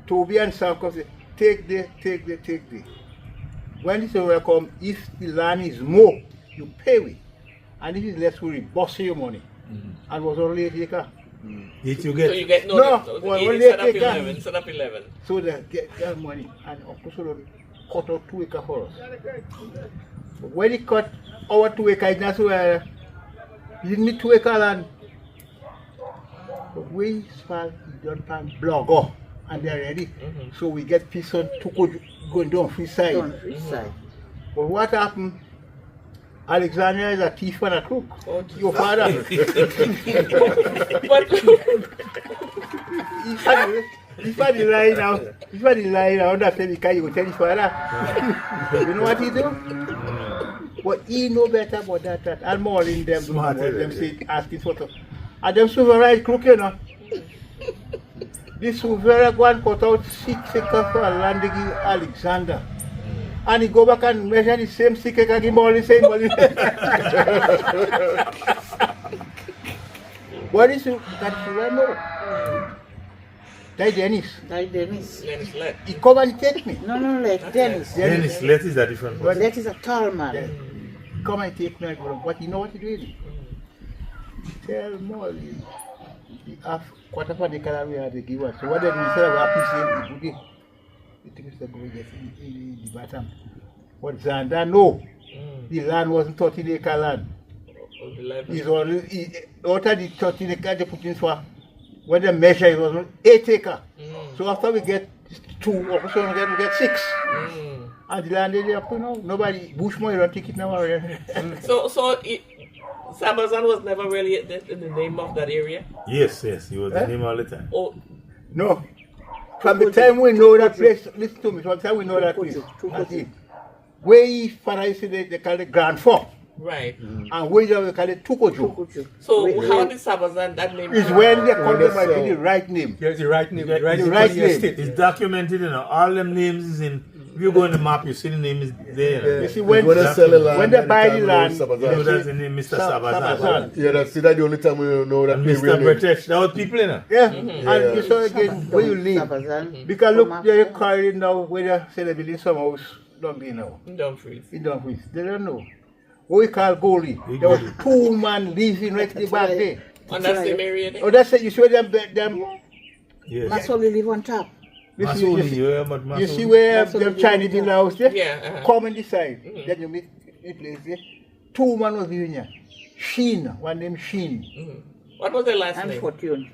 Toby and Sanko say, take there. When this will come, if the land is more, you pay it. And if it's less, we boss your money. And it was only 8 acres. Did you So get? you get No, well, eight when instead they of take 11, that- instead of 11. So they get their money. And Uncle Solon cut out 2 acres for us. But when he cut our 2 acres, that's where he didn't need 2 acre land. But we small, he done plan blogger. and they're ready. So we get peace on Tuko going down free side. On free side. But what happened? Alexandria is a thief and a crook. Oh, Your father. But If I lie now, that's the guy you will tell his father. You know what he do? But he know better about that. And more in them, them say, asking for stuff. And them supervised crook, you know. This supervisor go and cut out 6 acres for Landigi Alexander. And he go back and measure the same 6 acres, give him all the same money. What is it? That's what I know. Dennis. Dennis. He come and take me. No, like Dennis. Dennis, Let is a different one. That is a tall man. He come and take me. I go, but you know what he doing? Tell Molly. The half quarter for the color we had to give us. So what did we say? We have to say the things that go get in the bottom. But Zanda, no. The land wasn't 13 acre land. It's only out of the 13 acre they put in for. When they measure, it was 8 acres. So after we get 2, we get 6. And the land is up to now. Nobody, Bushman, you don't take it now. so Sabazan was never really in the name of that area? Yes, he was the name all the time. Oh, No. From the time we know that place, listen to me, from the time we know that place, that's it. Where his father used to they call it Grand Fork. right. And where we call it Tukojo. So how did Sabazan, that name? Is when they call them by the right name. Yes, the right name. The right The name. right for the name. estate. It's documented, all them names is in. If you go on the map, you see the name is there. You see, when When they sell the land, when they buy the can't land, know You know Sabazan. that's the name, Mr. Sabazan. Yeah, that's the only time we know that And they Mr. really. British, that was people in it. yeah, and you saw again where you live. Sabazan. Because look, they're carrying now where they're celebrating some house, don't they know? Dumfries. In Dumfries. They don't know. What we call Goalie. There was 2 men living right in the back there. On that same area there? Oh, that's it. You see them Yes. Masoli live on top. Masoli, yeah, but you see Masoli. where them Chinese in the house there? Yeah. Come on this side. Then you meet the place there. 2 men was living here. Sheen, one named Sheen. What was their last And name? Fortune.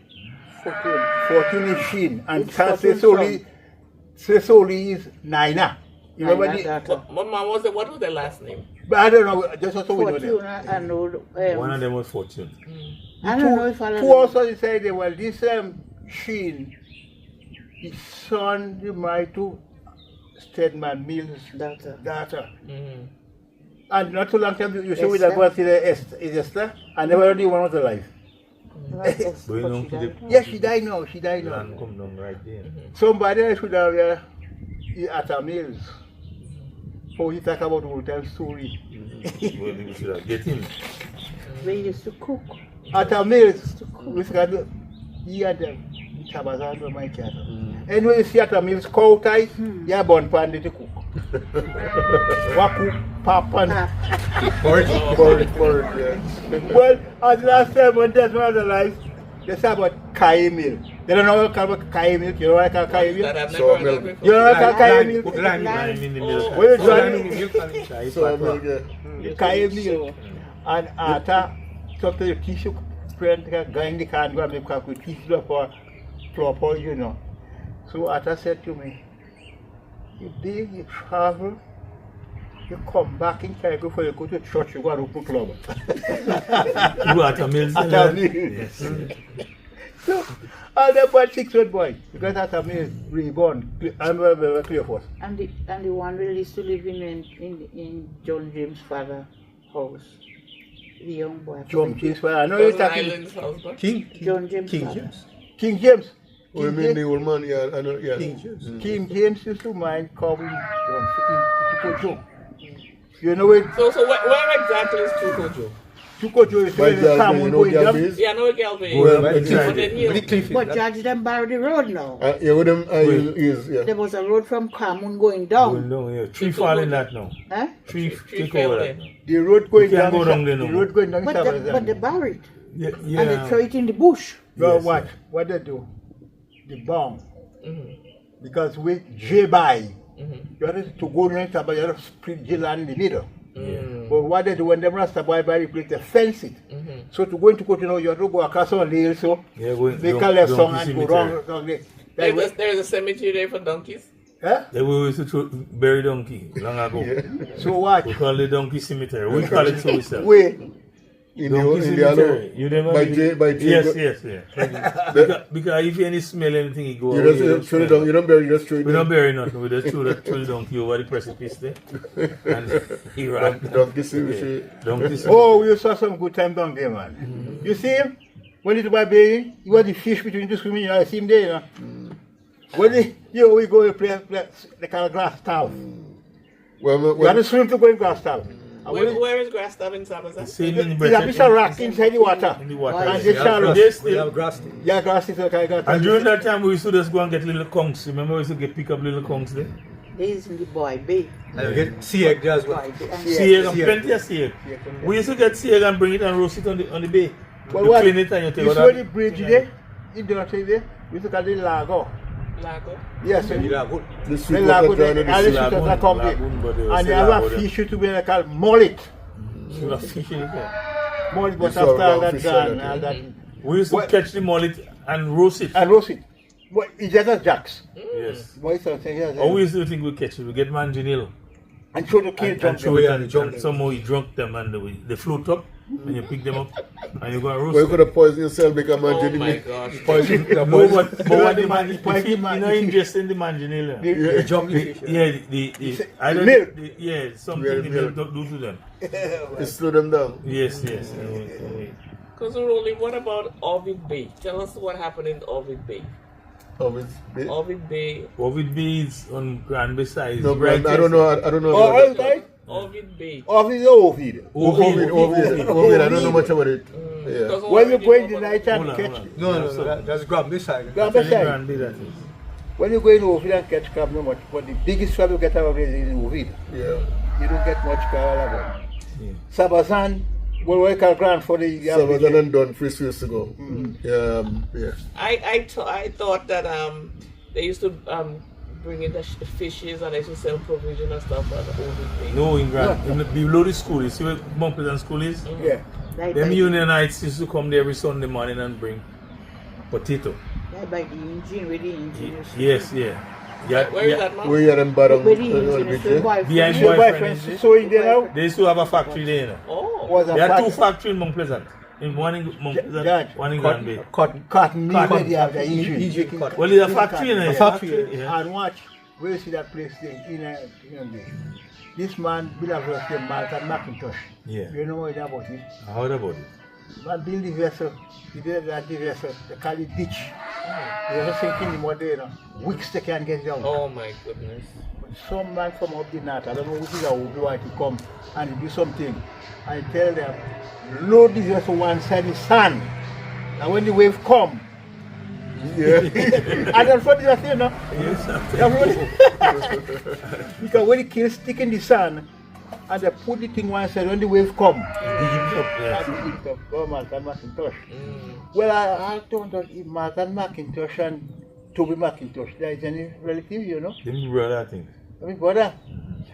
Fortune is Sheen. And It's Fortune Sesoli is Naina. You remember the, Mama, what was their last name? but I don't know, just also we know Fortune, them. I know. One of them was Fortune. I don't know if I Two also decided, well, this Sheen, his son, he married to Stedman Mills' daughter. And not too long time, you see with that go and see the Esther, and never knew one was alive. But you know, the Yes, she died now, land come down right there. Somebody else should have at a Mills. How he talk about old time story. Well, you should have get him. We used to cook. At a Mills, we got he had them. Sabazan were my cat. Anyway, you see at a Mills, cow tie, yeah, born pan to cook. Waku, papan. Porridge, yeah. Well, as last time when that was alive, they say about Kai Mill. They don't know what call Kai Mill. You know what I call Kai Mill? That I've So, never heard of before. You know what I call Kai Mill? Put lime in Lime in the middle. Where you Put lime in join the milk and it. So, I mean, yeah. Kai Mill. And after, something you teach you, friend, go in the car and go and make car, we teach you for floor, you know. So Atta said to me, you dig, you travel, you come back in Cargo for you go to church, you go and open club. You at a Mills? Atta Mills. Yes. So, all the boy 6-year-old boy, because Atta Mills reborn, I'm very clear for us. And the one we used to live in John James' father's house. The young boy. John James, well, I know you're Thousand talking Islands house, but John James' King father. James. King James. Oh, you mean the old man? Yeah, I know, yeah. King James. King James used to mind calling Tukojo. You know it? so where exactly is Tukojo? Tukojo is By where the Galvin, Sam you will know go in them. Galvin? Yeah, I know Galway. Well, Right exactly. On that hill. With the cliff. But Judge them borrowed the road now. Yeah, with them, is, yeah. There was a road from Kamun going Going down. down, yeah. Tree falling that now. Huh? Tree Tree take over fell that now. The road going You can't down. go down there no The more. road going down. But they buried. Yeah, And they throw it in the bush. Well, Yes, what? What they do? The bomb. Because with J-By, you have to go in but you have to split J-Land in the middle. But what they do when them Rasta boy buy the place, they fence it. So to go into Kotonou, you have to go across on the hill, so Yeah, going they down- call left down song to and go cemetery. wrong there. There's a cemetery there for donkeys. Huh? They we used to bury donkey long ago. So what? We call it donkey cemetery. We call it so ourselves. Wait. In Donkey the cemetery. You never by did J, it? by J. Yes. Because if you any smell anything, you go You away, just throw it down. You don't bury, you just throw it we don't down. bury nothing. We just throw the donkey over the precipice there. And he ran. Donkey cemetery. Donkey cemetery. Oh, we saw some good time down there, man. You see him? When it was bathing, he was the fish between the swimming, I see him there, you know. When we go and play the kind of grass towel. Well, You have to swim to go in grass towel. Where is grass towel in Sabasa? Same in the There's a piece of rock inside the water. In the water. And yes. they shallow. They We still- have grass there. Yeah, grass is okay. And during that time, we used to just go and get little conchs. Remember, we used to pick up little conchs there? Days in the boy bay. And we get sea egg there as well. Boy bay. And Yeah. Sea egg, sea egg. plenty of sea egg. We used to get sea egg and bring it and roast it on the bay. But You what? clean it and you take You it saw out. the bridge there? You don't see there? We used to call it Lago. Lago. Yes, You have good. the the sweet Lago water there. down in All the the sea. shooters that come there. Lagoon, but they And say they have lago a there. fish to be called mullet. You have fish in it there. Mullet, but saw after all round that fish gone, like all that, that. We used to What? catch the mullet and roast it. And roast it. But it's just as jacks. Yes. Boy, something else. Or we used to think we catch it. We get manginil. And throw the kid And jump throw there. it and jump. And somehow you drunk them and they float up and you pick them up and you go and roast Well, you them. could have poisoned yourself because Oh man my didn't. gosh. Poison. No, but what the man, Poison if you man- know, ingesting the manginil. They jump the fish. Yeah, I don't, milk. yeah, something Real the milk. milk do to them. It slow them down. Yes. Because Rolling, what about Ovid Bay? Tell us what happened in Ovid Bay. Obviously. Ovid Bay. Ovid beads on Grand Besides. No, right? I don't know. I don't know. Oh, about that. right? Ovid Bay. Ovid or Ovid? Ovid. I don't know much about it. Yeah. Because When you Ovid, go in the know night Hold and on, catch, hold on. No, that's grab this side. grab Tell a him side. Grand Bay that is. When you go in Ovid and catch crab, no much. But the biggest crab you get out of it is in Ovid. Yeah. You don't get much crab out of it. Yeah. Sabazan, what we call grand for the Salvador and Don Fris used to go. Yeah. I thought that they used to bring in the fishes and they used to sell provision and stuff at the Ovid Bay. No, in Grand. In the, below the school, you see where Mount Pleasant School is? Yeah. Right Them by, Unionites used to come there every Sunday morning and bring potato. right by the engine, where the engine is. Yes, yeah. Yeah, Where is that, man? We had them bottom. Where the engine is. The boy Behind from- Your boyfriend, boyfriend is it? so in there now? They used to have a factory there, you know. Oh. Was a There are two fact- factories in Mount Pleasant. In one in Mount Pleasant, Judge, one in Grand Bay. Cotton. Cotton mill Cotton. where they have the engine. Engine cotton. Well, it's a factory, you know. A factory, yeah. And watch, where you see that place there, this man built a vessel, Malcolm McIntosh. Yeah. You know what about it? I heard about it. Man built the vessel, he did that the vessel, they call it ditch. They just sinking in water, you know. Weeks they can't get down. Oh my goodness. Some man from up the north, I don't know which is a who want to come and do something. I tell them, load this vessel one side the sand. And when the wave come, Yeah. and then for this thing, no? Because when the kill stick in the sand, and they put the thing one side, when the wave come, Yeah. and it up, go Malcolm McIntosh. Well, I don't know if Malcolm McIntosh and Toby McIntosh, there is any relative, you know? Them brother, I think. I mean, brother,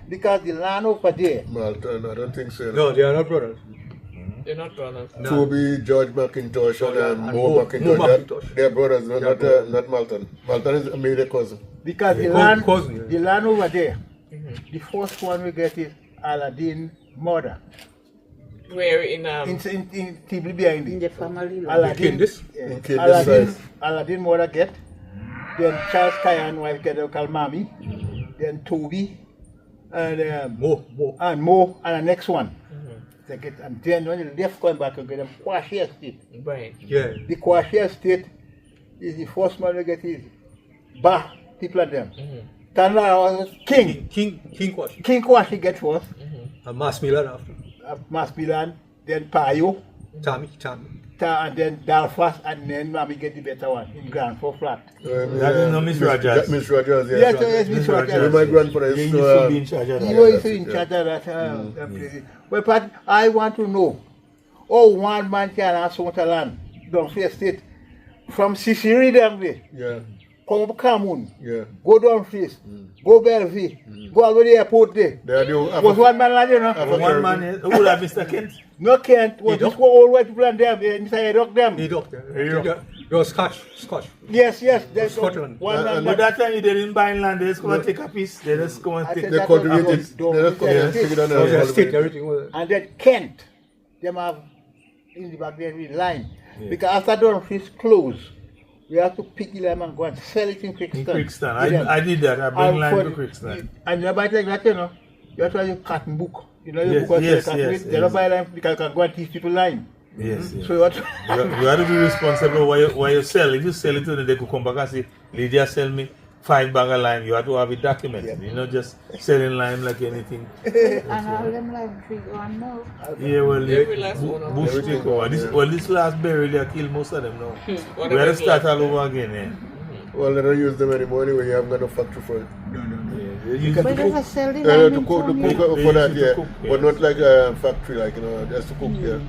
because the land over there, Malton, I don't think so. No, they are not brothers. They're not brothers. Toby, George McIntosh, and and Mo Mo McIntosh. McIntosh. They're brothers, not Malton. Malton is a immediate cousin. because the Yeah, land, cousin, yeah. the land over there, the first one we get is Aladdin mother. Where in In Tibli behind In it. the family law. Aladdin, this? yeah. In Kid this Aladdin, size. Aladdin mother get. Then Charles Kyan wife get called Mommy. Then Toby, and Mo. Mo, and the next one. They get, and then when the left going back, you get them Kwashi Estate. right. Yeah. The Kwashi Estate is the first man we get is Bah, people of them. Tanla was King. King Quash. King Kwashi get first, And Mass Milan after. Mas Milan, then Payo, Tommy. and then Dalfas, and then Mami get the better one in Grand for flat. That is no Miss Rogers. Miss Rogers, yeah. Yes, yes, Miss Yeah, Rogers. my grandfather They used used to be in to. charge of You that. know, he's in charge of that place. Well, but I want to know, one man can have so much land, don't say state, from Sicily down there. Yeah. come up Cameroon, Yeah. go down Face, go Bellevue, go all the way to the airport there. They are the Was one man land, you know. One man, who would have Mr. Kent? No Kent, was He just all white people and them, Mr. Edok them. He doctor. You're Scotch. Yes, there's Scotland. one man. But that time you didn't buy land, they just come and take a piece. They just come and I take said They that cultivate was- it. They just come and take it on So the stick, the everything was. And then Kent, them have in the back there with line. Because after Dunfish close, we have to pick the lime and go and sell it in Crookston. in Crookston. I did that. I bring land to Crookston. And you buy it like that, you know. You have to have your cotton book. You know, your Yes, book yes, cotton yes, with. They don't yes. buy lime because you can go and teach people lime. Yes, yes. So what? You have to be responsible why you sell. If you sell it to them, they could come back and say, Lydia sell me 5 bag of lime. You have to have it documented. You're not just selling lime like anything. And all them lime tree gone now. Yeah, well, Every last one of bush them. take over. This last berry, they killed most of them now. We Whatever have to is start left. all over again. Yeah. Well, they don't use them anymore anyway. You haven't got no factory for it. Yeah. They use it But to they cook. sell the Yeah, lime to in cook, town, to yeah. cook They for use that, it to yeah. cook, But yes. not like a factory, like, you know, just to cook, yeah.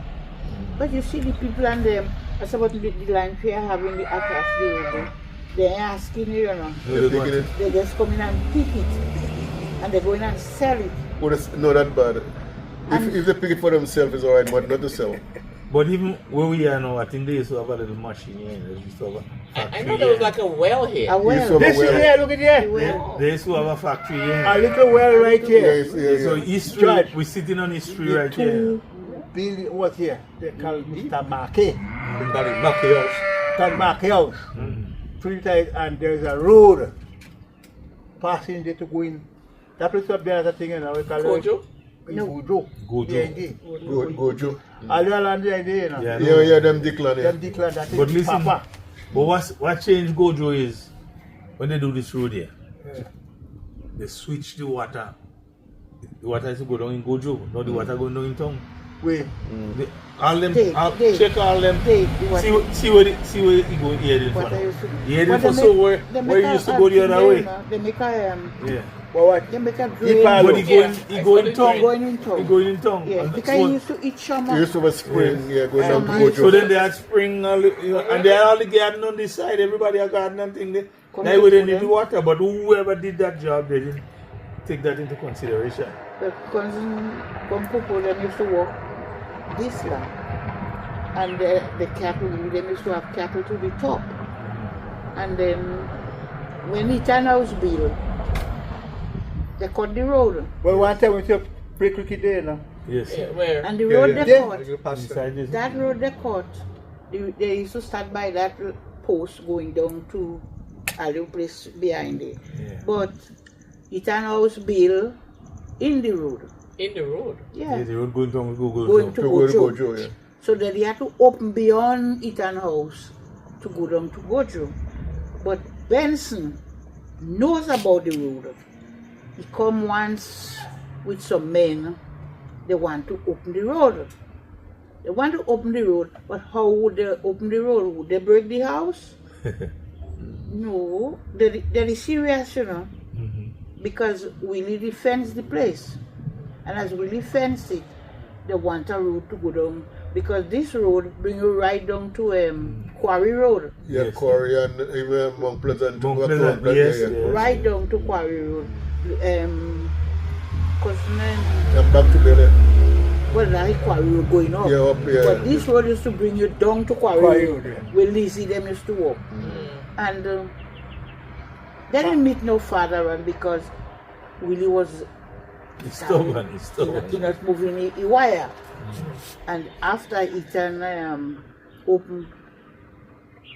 But you see the people and them, that's about the lime tree having the across the road. They're asking you, you know. They're picking it. They just come in and pick it. And they go in and sell it. But it's not that bad. If they pick it for themselves, it's alright, but not to sell. But even where we are now, I think they used to have a little machine here. They used to have a I factory know there was here. like a well here. A well. So- This is well- here, look at here. well. They used to have a factory here. A little well right here. Yes, yeah, So yeah. history, Judge. we're sitting on history The right here. two building was here. They call Mr. Marquet. Marquee House. Called Marquet House. 3 times, and there's a road passing there to go in. That place up there, that thing, you know, we call Kojo? No. Gojo. Gojo. Yeah, indeed. Go, Joe. All your land there, you know. Yeah. Yeah, them decline, yeah. Them declare that But is listen, Papa. but what changed Gojo is when they do this road here, they switch the water. The water is to go down in Gojo, not the water going down in town. Wait. All them, They- check all them. They- what- See where it go here in What front. I used to- You heading But for they so make- where they you make used to a- go the other you way. know, They make a Yeah. But what? they make a He drain follow. But he going I in town. going in town. He going in town. Yeah, And because so- he used to eat some. You used to have a spring, yeah, going down to And Go, So Joe. then they had spring, and they had all the garden on this side. Everybody had garden and thing there. Come Now to we didn't need them. the water, but whoever did that job, they didn't take that into consideration. Because some people them used to walk this land. And the cattle, them used to have cattle to the top. And then when Eaton House built, they cut the road. Well, one time we took play cricket there, you know. Yes. Yeah, where? And the Yeah, road yeah. they Yeah. cut, Inside this. that road they cut, they used to start by that post going down to a little place behind it. Yeah. But Eaton House built in the road. In the road. Yeah. Yeah, the road going down, go Going down. to To go to Gojo. Go, Joe, yeah. So that they had to open beyond Eaton House to go down to Gojo. But Benson knows about the road. He come once with some men. They want to open the road. They want to open the road, but how would they open the road? Would they break the house? No, that is serious, you know. Because Willie defends the place. And as Willie fenced it, they want a road to go down. Because this road bring you right down to Quarry Road. Yeah, Yes. Corey and even Mount Pleasant. Mount to Pleasant, Mount yes, yeah. yes. Right down to Quarry Road. Cause then, And back to Bele. well, like Quarry Road going up. Yeah, up, yeah. But this road used to bring you down to Quarry Quarry Road, Road, yeah. where Lizzie them used to walk. And they didn't meet no father and because Willie was It's stubborn, it's stubborn. he not moving the wire. And after Ethan opened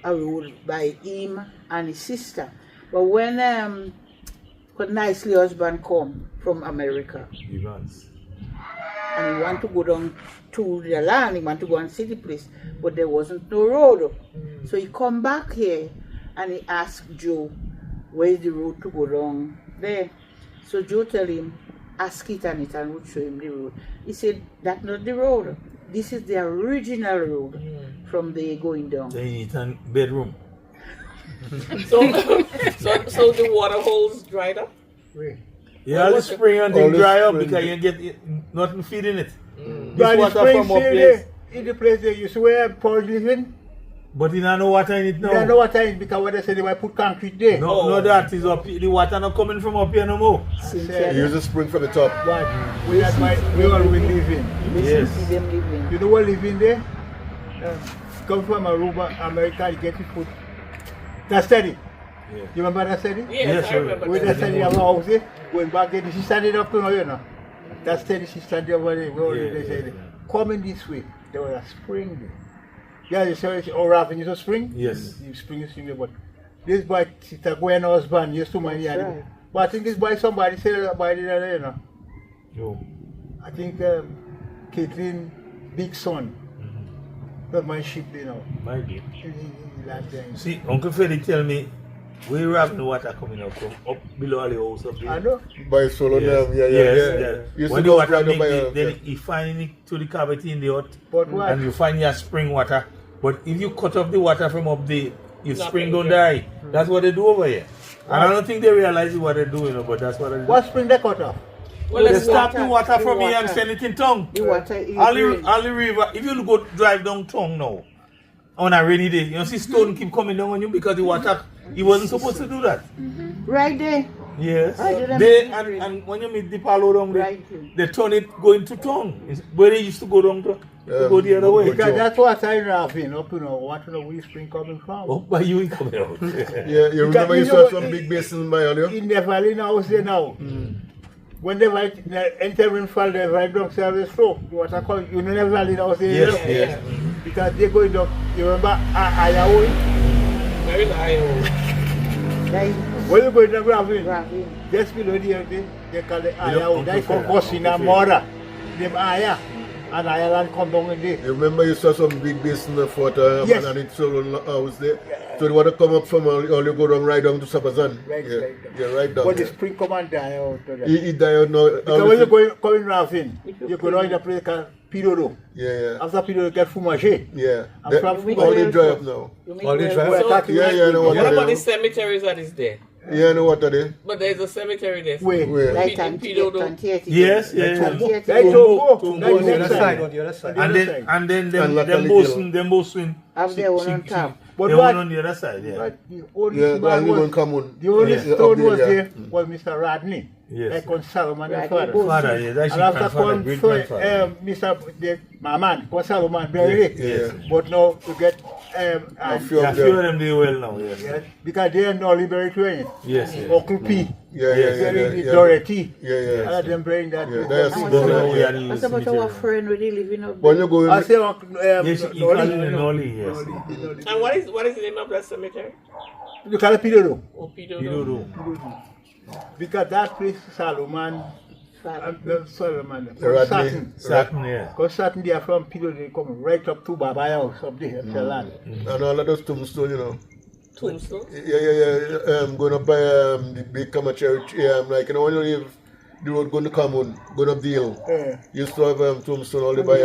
a road by him and his sister. But when nicely husband come from America Evans. and he want to go down to the land, he want to go and see the place, but there wasn't no road. So he come back here and he asked Joe, where is the road to go down there? So Joe tell him, ask it and would show him the road. He said, that's not the road. This is the original road from there going down. Then you eat in bedroom. So the water holes dried up? Wait. Yeah, all the spring and they All the dry up spring. because you get nothing feeding it. But This the water spring from up still place. there. In the place there, you see where Paul living? But you don't know water in it now. You don't know what I mean because when they say they might put concrete there. No, that is up. The water not coming from up here no more. You use a spring from the top. But we all we live in. Yes. You know what live in there? Come from Aruba, America, you get to put. That's steady. Yeah. You remember that steady? Yes, I remember With that steady our house there, going back there, she standing up to now, you know. That steady, she standing over there. We already said, coming this way, there was a spring there. Yeah, you say, oh, Raven is a spring? Yes. You spring is there, but this boy, it's a going husband, used to money. Right. But I think this boy, somebody said about it, you know. Yo. I think Caitlin, big son. That's my sheep, you know. My dear. See, Uncle Freddy tell me, where you have the water coming up from? Up below the house up there. I know. By solo dam, yeah. Yes. When the water make it, then you find it to the cavity in the hut. But what? And you find your spring water. But if you cut off the water from up there, your spring don't die. That's what they do over here. And I don't think they realize what they're doing, but that's what they do. What spring they cut off? Well, They it's stop the water from here and send it in Tongue. The water is All the river, if you go drive down Tongue now, on a rainy day, you see stone keep coming down on you because the water, he wasn't supposed to do that. right there. Yes. Right, They, and when you meet the palo down there, they turn it going to Tongue. It's where they used to go down to go the other way. Because that's what I have in up, you know, what to know where spring coming from. Oh, by you coming out. Yeah, you remember you saw some big basins by earlier? In the valley now, say now. When they enter rainfall, they right down service flow. The water come, you know the valley now, say Yes. because they're going down, you remember Iowa? Where is Iowa? When you go in the ravine, Ravine. just below there, they call it Iowa. They call Cosina Mora. Them Aya. And Ireland come down in there. You remember you saw some big basin of water Yes. and it's all house there? So the water come up from all you go down right down to Sapazan. Right. Yeah, right down But the there. spring come and die out of that. He died now. Because when you go in ravine, you go down in a place called Pidodo. Yeah. After Pidodo, get Fumagé. Yeah. I'm from All they dry up now. All this We're right? attacking Yeah, I know What what about the they cemeteries that is there? Yeah, I know what they But there's a cemetery there. Wait. Right Pedo- and Pedo- Yes, yeah. That's Tumbo. Tombo. On That's the the other next side, side. on the other side. And then them Lakali bosun. Have their own on top. But They what? one on the other side, yeah. But the only Yeah, man and we was, going come on. the only Yeah. stone was Yeah. there was Mr. Rodney. Yes. Like on Solomon and Rodney father. Bush. Father, yeah, that's And your after grandfather, come great for grandfather. my man, called Solomon buried it. Yes. But now you get A few Yeah, of few of them. them do well now, yes. yes, because they are not buried to any. Yes, yes. Uncle P. Buried Dorothy. Yeah. All of them buried that. Yeah, that's- And Don't know Yeah. where the what's about cemetery our is. friend really living up When there? you go I in, say Yes, you call it a Nolly, yes. And what is the name of that cemetery? You call it Pidodo. Oh, Pedo. You don't know. Because that place Solomon, Solomon, Rodney. Saturn. Saturn, yeah. Because Saturn they are from Pidodo, they come right up to Baba house up there, the land. and all of those tombstones, you know. Tombstone. Yeah. Going up by the big Kamachari tree. Like, you know, when you leave the road going to Common, going up the hill, you used to have tombstone all the by,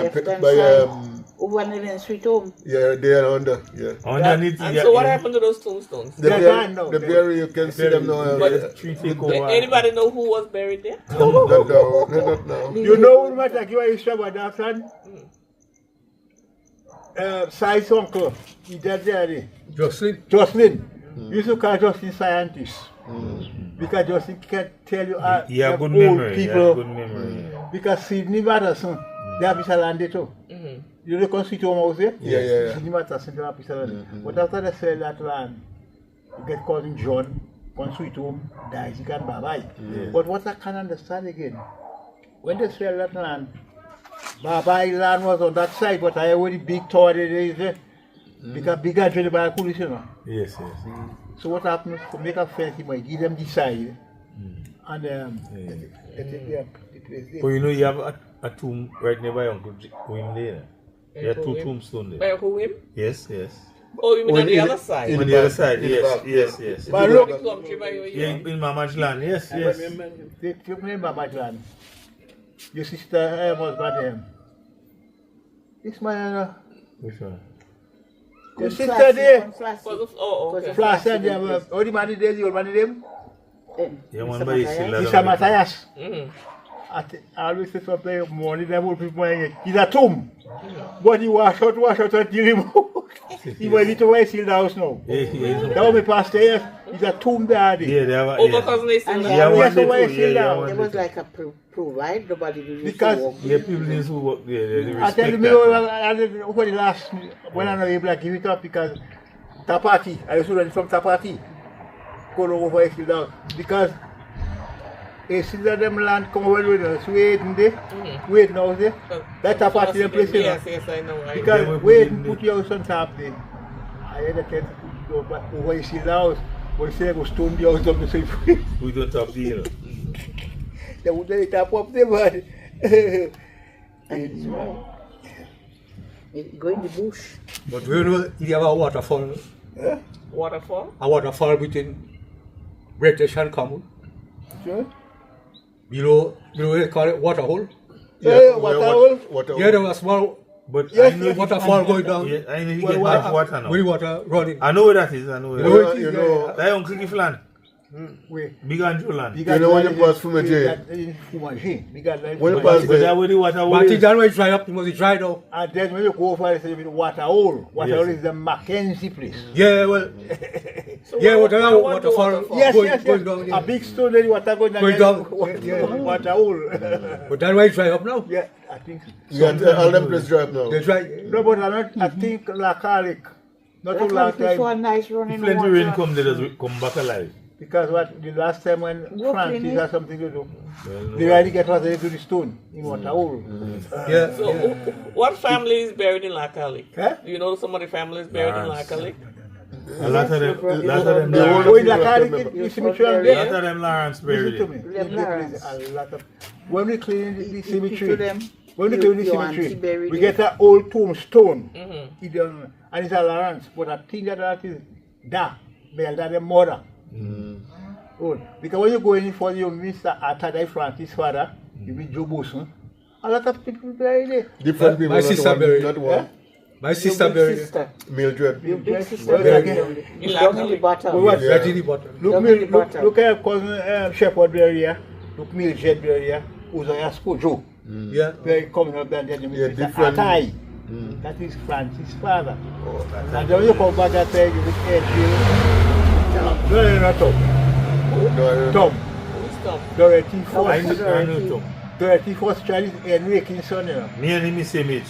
Over on the street home. yeah, there and under, yeah. Underneath, And yeah, so what yeah. happened to those tombstones? The They're bury, gone now. the bury, you can see them now. But- Tree take Did over. anybody know who was buried there? Not now. You know what matter, give a history about that son? Sai's uncle, he died there. Jocelyn. Used to call Jocelyn scientist. Because Jocelyn can tell you Yeah, the good old memory. people. Yeah, good memory. Because Sydney Matterson, they have a land there too. You know the Sweet Home House there? Yeah. Sydney Matterson, they have a land. But after they sell that land, you get cousin John, on Sweet Home, dies, he can bye-bye. But what I can't understand again, when they sell that land, Bye-bye land was on that side, but I already big tower there is there. Because big and trade by police, you know. Yes. So what happens to make a fence, he might give them the side. And they take the place there. But you know, you have a tomb right nearby Uncle Wim there. There are two tombstones By there. Uncle Wim? Yes. Oh, you mean on the other side? On the other side, yes. But look, The plum tree by your Yeah, yard? in Mama's land, yes. they took me in Mama's land. Your sister husband, this man, Which one? your sister there, Oh, okay. Flash and them, all the money there, the old money them, Yeah, one by Mr. Matthias. I always say something morning, them old people, he's a tomb. But he wash out and kill him. He was little way still the house now. That was my pastor here. He's a tomb there. Yeah, they have a, Over cousin they still And there. yeah, Yes, one the day way too, still yeah, down. one It day was too. like a provide. Nobody really Because- used to Yeah, walk. people need to work there, they I respect tell you, that. over the last, when I'm not able to give it up because Tapati, I used to run from Tapati, go over here still down. Because a still them land come over with us, waiting there, waiting out there. That Tapati them place, you know. Yes, yes, I know. I Then we Because put wait, in put your house on top there. I had a tent to go back over still the house. But say go stone the house up the same way. We don't top the hill. They would they tap up there, but Go in the bush. But we know you have a waterfall. Waterfall? A waterfall between British and Common. sure. Below they call it waterhole. Yeah, what hole? Yeah, there was a small But Yes, I know yes. waterfall going down. Yeah, I know you Well, get well, back water now. With the water running. I know where that is, I know where You that know is. it You is, know, That Uncle Cliff land, Wait. Big Andrew land. Because know when you pass Fumaje? When you pass But that where the water But is. it done when it dry up, it must dry down. And then when you go over there, say water hole. Water Yes. hole is the Mackenzie place. Yeah, well, So yeah, what- water, what the waterfall. waterfall? Yes, going, yes, going yes. down. A Yeah. big stone, then water going down. Going down. Yeah, water hole. But that way it dry up now. Yeah, I think so. you got all them place drive now. They dry. No, but I think Lacalic. Not too long Like this time. one nice running Plenty water. rain come, they just come back alive. Because what the last time when Go Francis clean it. had something to do, Well, they really get water into the stone in water hole. Yeah. So, what family is buried in Lakalik? Huh? Do you know some of the families buried in Lawrence. Lakalik? A lot of them The whole Go in of Lacalic, remember. the cemetery Yeah. and A there. lot of them Lawrence Listen buried to it. me. Them Lawrence. A lot of, when we clean the To cemetery, them, when we you- clean the your auntie cemetery, buried we it. get an old tombstone. Mm-hmm. It don't- and it's a Lawrence, but I think that is that, that the mother. Oh, because when you go in for your Mr. Atadai Francis' father, you meet Joe Boson, a lot of people buried there. Different people, My not sister one, buried. not one. My sister your big buried. sister. Mildred. Your big sister Well, buried again, down in down in the Lakalik. bottom. Well, what? Yeah. Right in the bottom. Look, Down Mil, in the look, bottom. look at cousin Shepherd buried here. Look, Mildred buried here. Uzaya Spojo. Yeah. Very coming up and then you Yeah, meet Mr. different- Atai. That is Francis' father. And then when you come back and say you with Edwin, no, not Tom. No, Tom. Who's Tom? Dorothy I First. know Tom. Dorothy First child is Henry son, you know. Me and him is same age.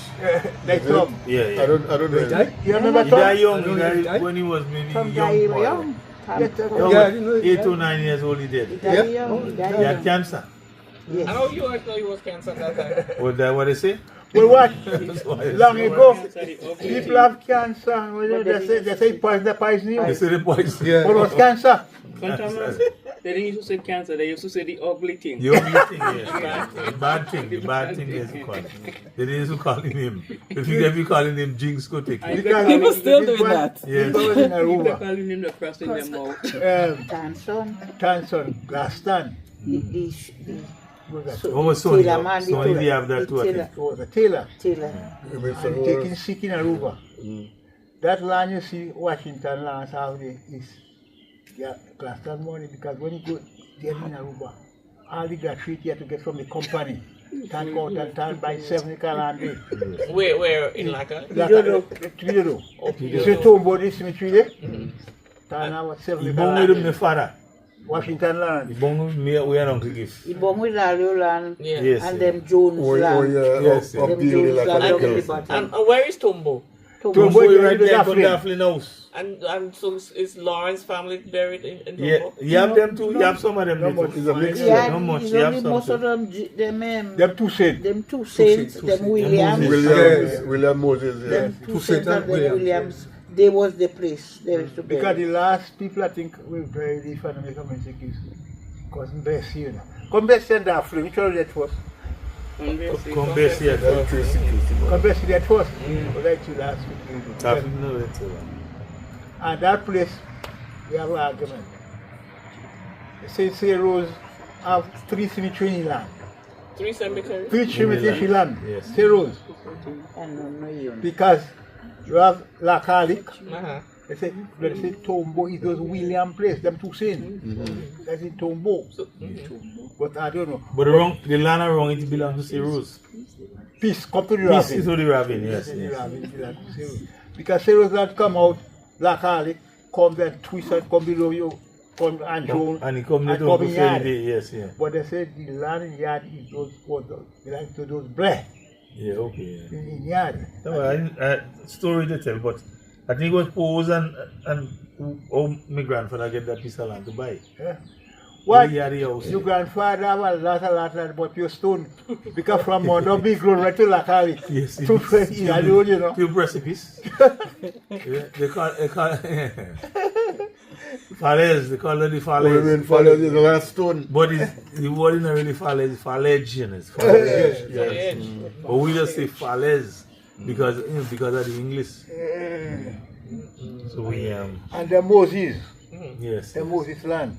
Like Tom. Yeah, I yeah. don't know. They died? You remember He Tom? died young, I know he he died died. when he was maybe Tom young died boy. young. Tom Yeah, died Young, Yeah, I didn't know he 8 died. to 9 years old he did. young. He He died had young. cancer. I know you always know he was cancer at that time. What that what they say? Well, what? That's why it's- Long ago, Okay. people have cancer. Well, they say poison the poison. They say the boys. Yeah. What was cancer? Sometimes they didn't used to say cancer, they used to say the ugly thing. The only thing, yes. The bad thing is call him. They used to call him. If you ever calling him Jinx, go take it. Because People still this doing boy- that. this boy was in People Aruba. calling him the crust in their mouth. Tanson. Tanson, Glaston. The What was Sony? Taylor man, the Sony, Taylor. we have that The too, I think. Taylor. It was a tailor. Taylor. And taking sick in Aruba. That land you see, Washington land, how they is Glaston money because when you go there in Aruba, all the gratuity you have to get from the company. Tank out and turn by 70 land. Where in Lakalik? Tidodo. You see Tombo, this cemetery there? Turn out He 70 born with him, my land. father. Washington He land. born with me, we are Uncle Gift. He born with Lario land Yeah. Yes. and them Jones Oh, land. yeah, Yes, up Them the Jones like land a down in the girl. bottom. And where is Tombo? Tombo, Boy, you right do there, Daphne. Daphne house. And so is Lawrence family buried in Yeah, Tombo? you have them too. You have some of them No there much. too. It's a mix. Yeah, Not much, it's you have only some most too. of them, Them two said. them two saints, two them saints. Williams, William Moses, yeah. them two Two saints saints and and them Williams. Williams. They was the place they used to bury. Because the last people I think we buried if I don't make a mistake is cousin Bessie, you know. Cousin Bessie and Daphne, which one that was? Come best here. That's Tracy. Cousin Bessie that was? But that's the last week. Daphne know that too. And that place, we have an argument. St. Rose have 3 cemetery in land. 3 cemeteries? 3 cemetery in land. Yes. St. Rose. and no you. Because you have Lacalic. Uh-huh. They say Tombo is those William place, them two saints. That's in Tombo. But I don't know. But the land around it belongs to St. Rose. Peace, come to the This is Raven. to the Raven, yes. The yes. Raven belongs to St. Rose. Because sailors that come out, Black Harley, come there, twist and come below you, come and join, And he come and to come in yard. yes, yeah. But they said the land in yard is those belong to those black Yeah, okay. Yeah. in yard. No, I didn't, story to tell, but I think it was Pose and how my grandfather get that piece of land to buy. Yeah. What? Yeah, the house. Your grandfather have a lot, but your stone. Because from Mondo Big Road right to Lakari. Yes, To Road, you know. Few recipes. Yeah, they call Falaise, they call it the What do you mean, Falaise. Father, is the last stone? But the word is not really Falaise, it's Falaise, you know, it's Falaise. Yes. But we just say Falaise because of the English. So we And the Moses, yes. the Moses land.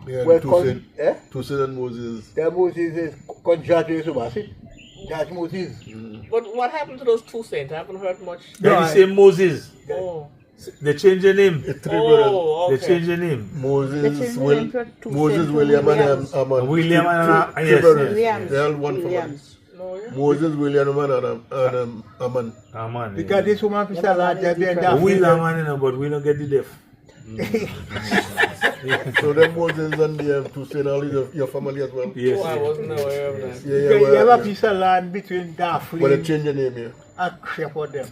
Yeah, Well, Tucson, eh? Tucson and Moses. The Moses is Conjati Subasi. That's Moses. But what happened to those two saints? I haven't heard much. They're the same Moses. Oh. They change the name. The three brothers. Oh, They okay. change the name. Moses, The Will, children were Moses, two William, Williams. and Amman. William and Three yes, brothers. Williams. They're all one family. Williams. No, yeah. Moses, William, and Amman. Ah, man. Because this woman piece of land, they're being different. We daft. are man, you know, but we don't get the deaf. So then Moses and the Tucson, all is your family as well. Yes. Oh, I wasn't aware of that. Yeah, You have a well, piece of land between but they Daphne change the name here. and Shepherd them.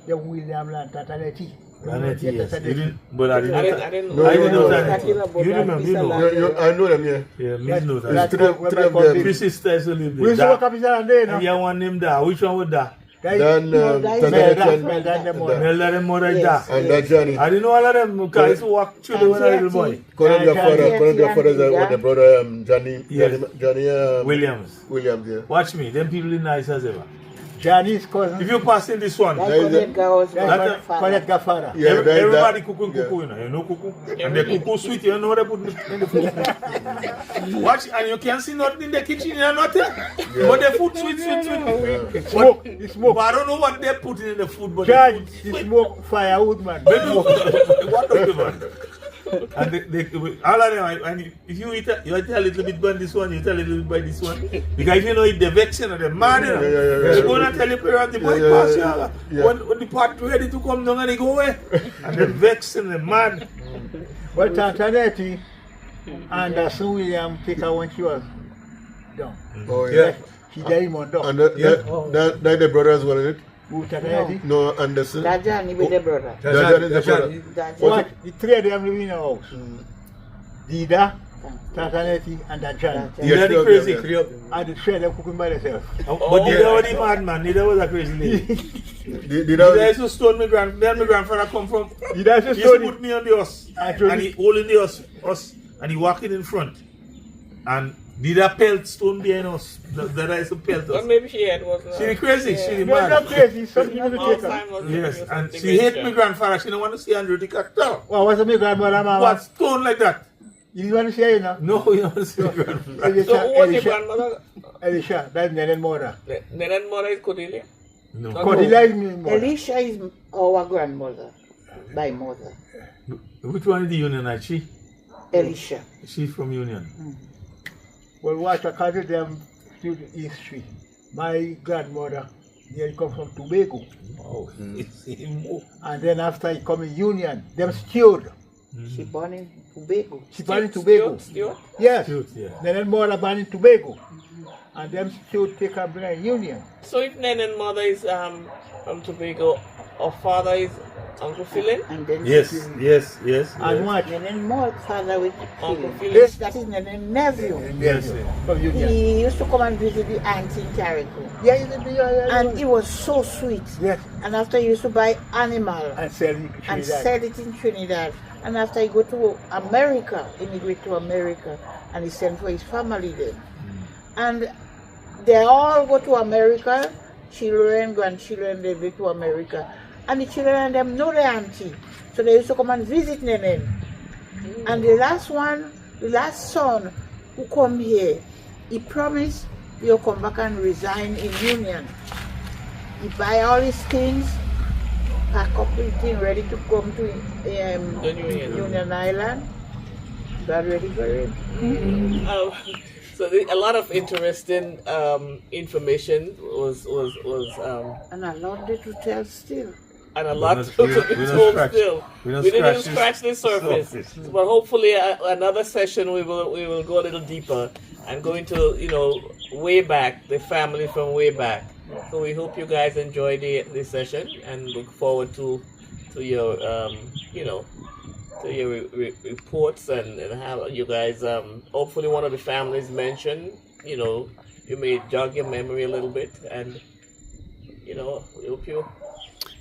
The William land, Tataleti. Yes. You didn't, but I didn't know I that. didn't No, know. I didn't know no, that. no. You remember, you know. I know them, yeah. Yeah, me know That's that. Three of where them. my cousin- Three sisters who live We used to there. work a piece of land there, And no? you one named that. Which one was that? Then No, that is Tanzania Melda. and Melda, the mother. Melda, them mother is Yes. that. that Johnny. I didn't know all of them because I used to walk children when I was a little boy. Calling their father, Johnny, calling their father Johnny, with the brother Johnny, Yes. Johnny Williams. Williams, yeah. Watch me, them people is nice as ever. Johnny's cousin. If you pass in this one, That's That is Colette Gow's That's father. Colette Gafara. Yeah, everybody that, cooking yeah. cuckoo, you know cuckoo. And the cuckoo sweet, you know what they put in the food. Watch, and you can't see nothing in the kitchen, you know nothing. But the food sweet. It's smoke. It's smoke. But I don't know what they're putting in the food, but Judge, the food it's smoke firewood, man. Maybe what of them, man? And all of them, and if you eat a little bit by this one, you eat a little bit by this one. Because if you know it, they're vexing or they're mad, you know. Yeah. They go and tell your parents, the boy Yeah, pass yeah. you. When the pot ready to come down and they go away. And they're vexing, they're mad. Well, Tantaneti and Sue William take her when she was down. Oh, yeah. She died in Mondo. And that the brother as well, isn't it? Who Tantaneti? No, Anderson. That Johnny with the brother. That Johnny is the brother. That What? The three of them live in a house. Dida, Tantaneti, and that John. Yeah, They're the crazy. yeah. Three of them. And the three of them cooking by themselves. But neither was the madman, neither was a crazy lady. Did Neither used to stone my grandfather come from. Dida He is used to story. put me on the horse. And he holding the horse and he walking in front. And did a pelt stone behind us. That I used to pelt But us. maybe she had was. She crazy, she No, mad. not crazy. Something to take her. Alzheimer's. Yes, and Something she hate like my that. grandfather. She don't want to see Andrew the Cactus. Well, what's my grandmother, mama? What stone like that? You didn't want to see her, you know? No, you don't want to see my grandfather. So who was your grandmother? Elisha, that's Nenen's mother. Nenen's mother is Cordelia? No. Cordelia is my mother. Elisha is our grandmother, by mother. Which one is the Unionite? She? Elisha. She's from Union. Well, watch, I carry them to the history. My grandmother, they come from Tobago. Oh, it's him. And then after he come in Union, them stewed. She born in Tobago. She born in Tobago. Stuart? Yes. Cute, yeah. Nenen's mother born in Tobago. And them stewed take her bring her in Union. So if Nenen's mother is from Tobago, her father is Uncle Philin? And then Yes. And what? Nenen more father with Uncle Philip. Philin. That is Nenen nephew. Yes. From Union. He used to come and visit the auntie in Carrico. Yeah. And he was so sweet. Yes. And after he used to buy animal And sell it to and Trinidad. sell it in Trinidad. And after he go to America, immigrate to America, and he sent for his family there. And they all go to America, children, grandchildren, they go to America. And the children and them know their auntie. So they used to come and visit Nenen. And the last one, the last son who come here, he promised he'll come back and resign in Union. He buy all his things, pack up everything ready to come to Union Island. Got ready for it. So a lot of interesting information was And a lot there to tell still. and a lot not- to we be don't told scratch- still. we don't We didn't even scratch scratch this the surface. surface. But hopefully another session we will go a little deeper and go into, you know, way back, the family from way back. So we hope you guys enjoy the session and look forward to your you know, to your reports and how you guys hopefully one of the families mentioned, you know, you may jog your memory a little bit, and you know, we hope you.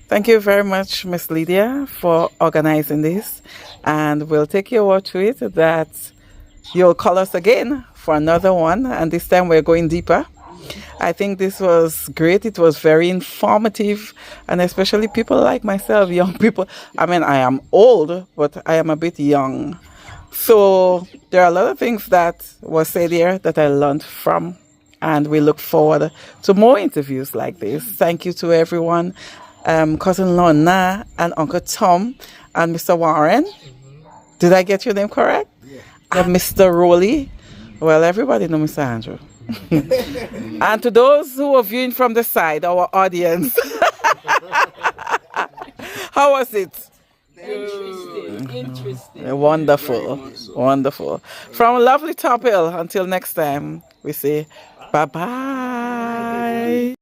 Thank you very much, Miss Lydia, for organizing this. And we'll take your word to it that you'll call us again for another one. And this time we're going deeper. I think this was great. It was very informative. And especially people like myself, young people. I mean, I am old, but I am a bit young. So there are a lot of things that were said here that I learned from. And we look forward to more interviews like this. Thank you to everyone. Cousin Lorna and Uncle Tom and Mr. Warren. Did I get your name correct? Yeah. And Mr. Rowley. Well, everybody knows Mr. Andrew. And to those who are viewing from the side, our audience. How was it? Interesting. Wonderful. Wonderful. From lovely Tophill, until next time, we say bye-bye.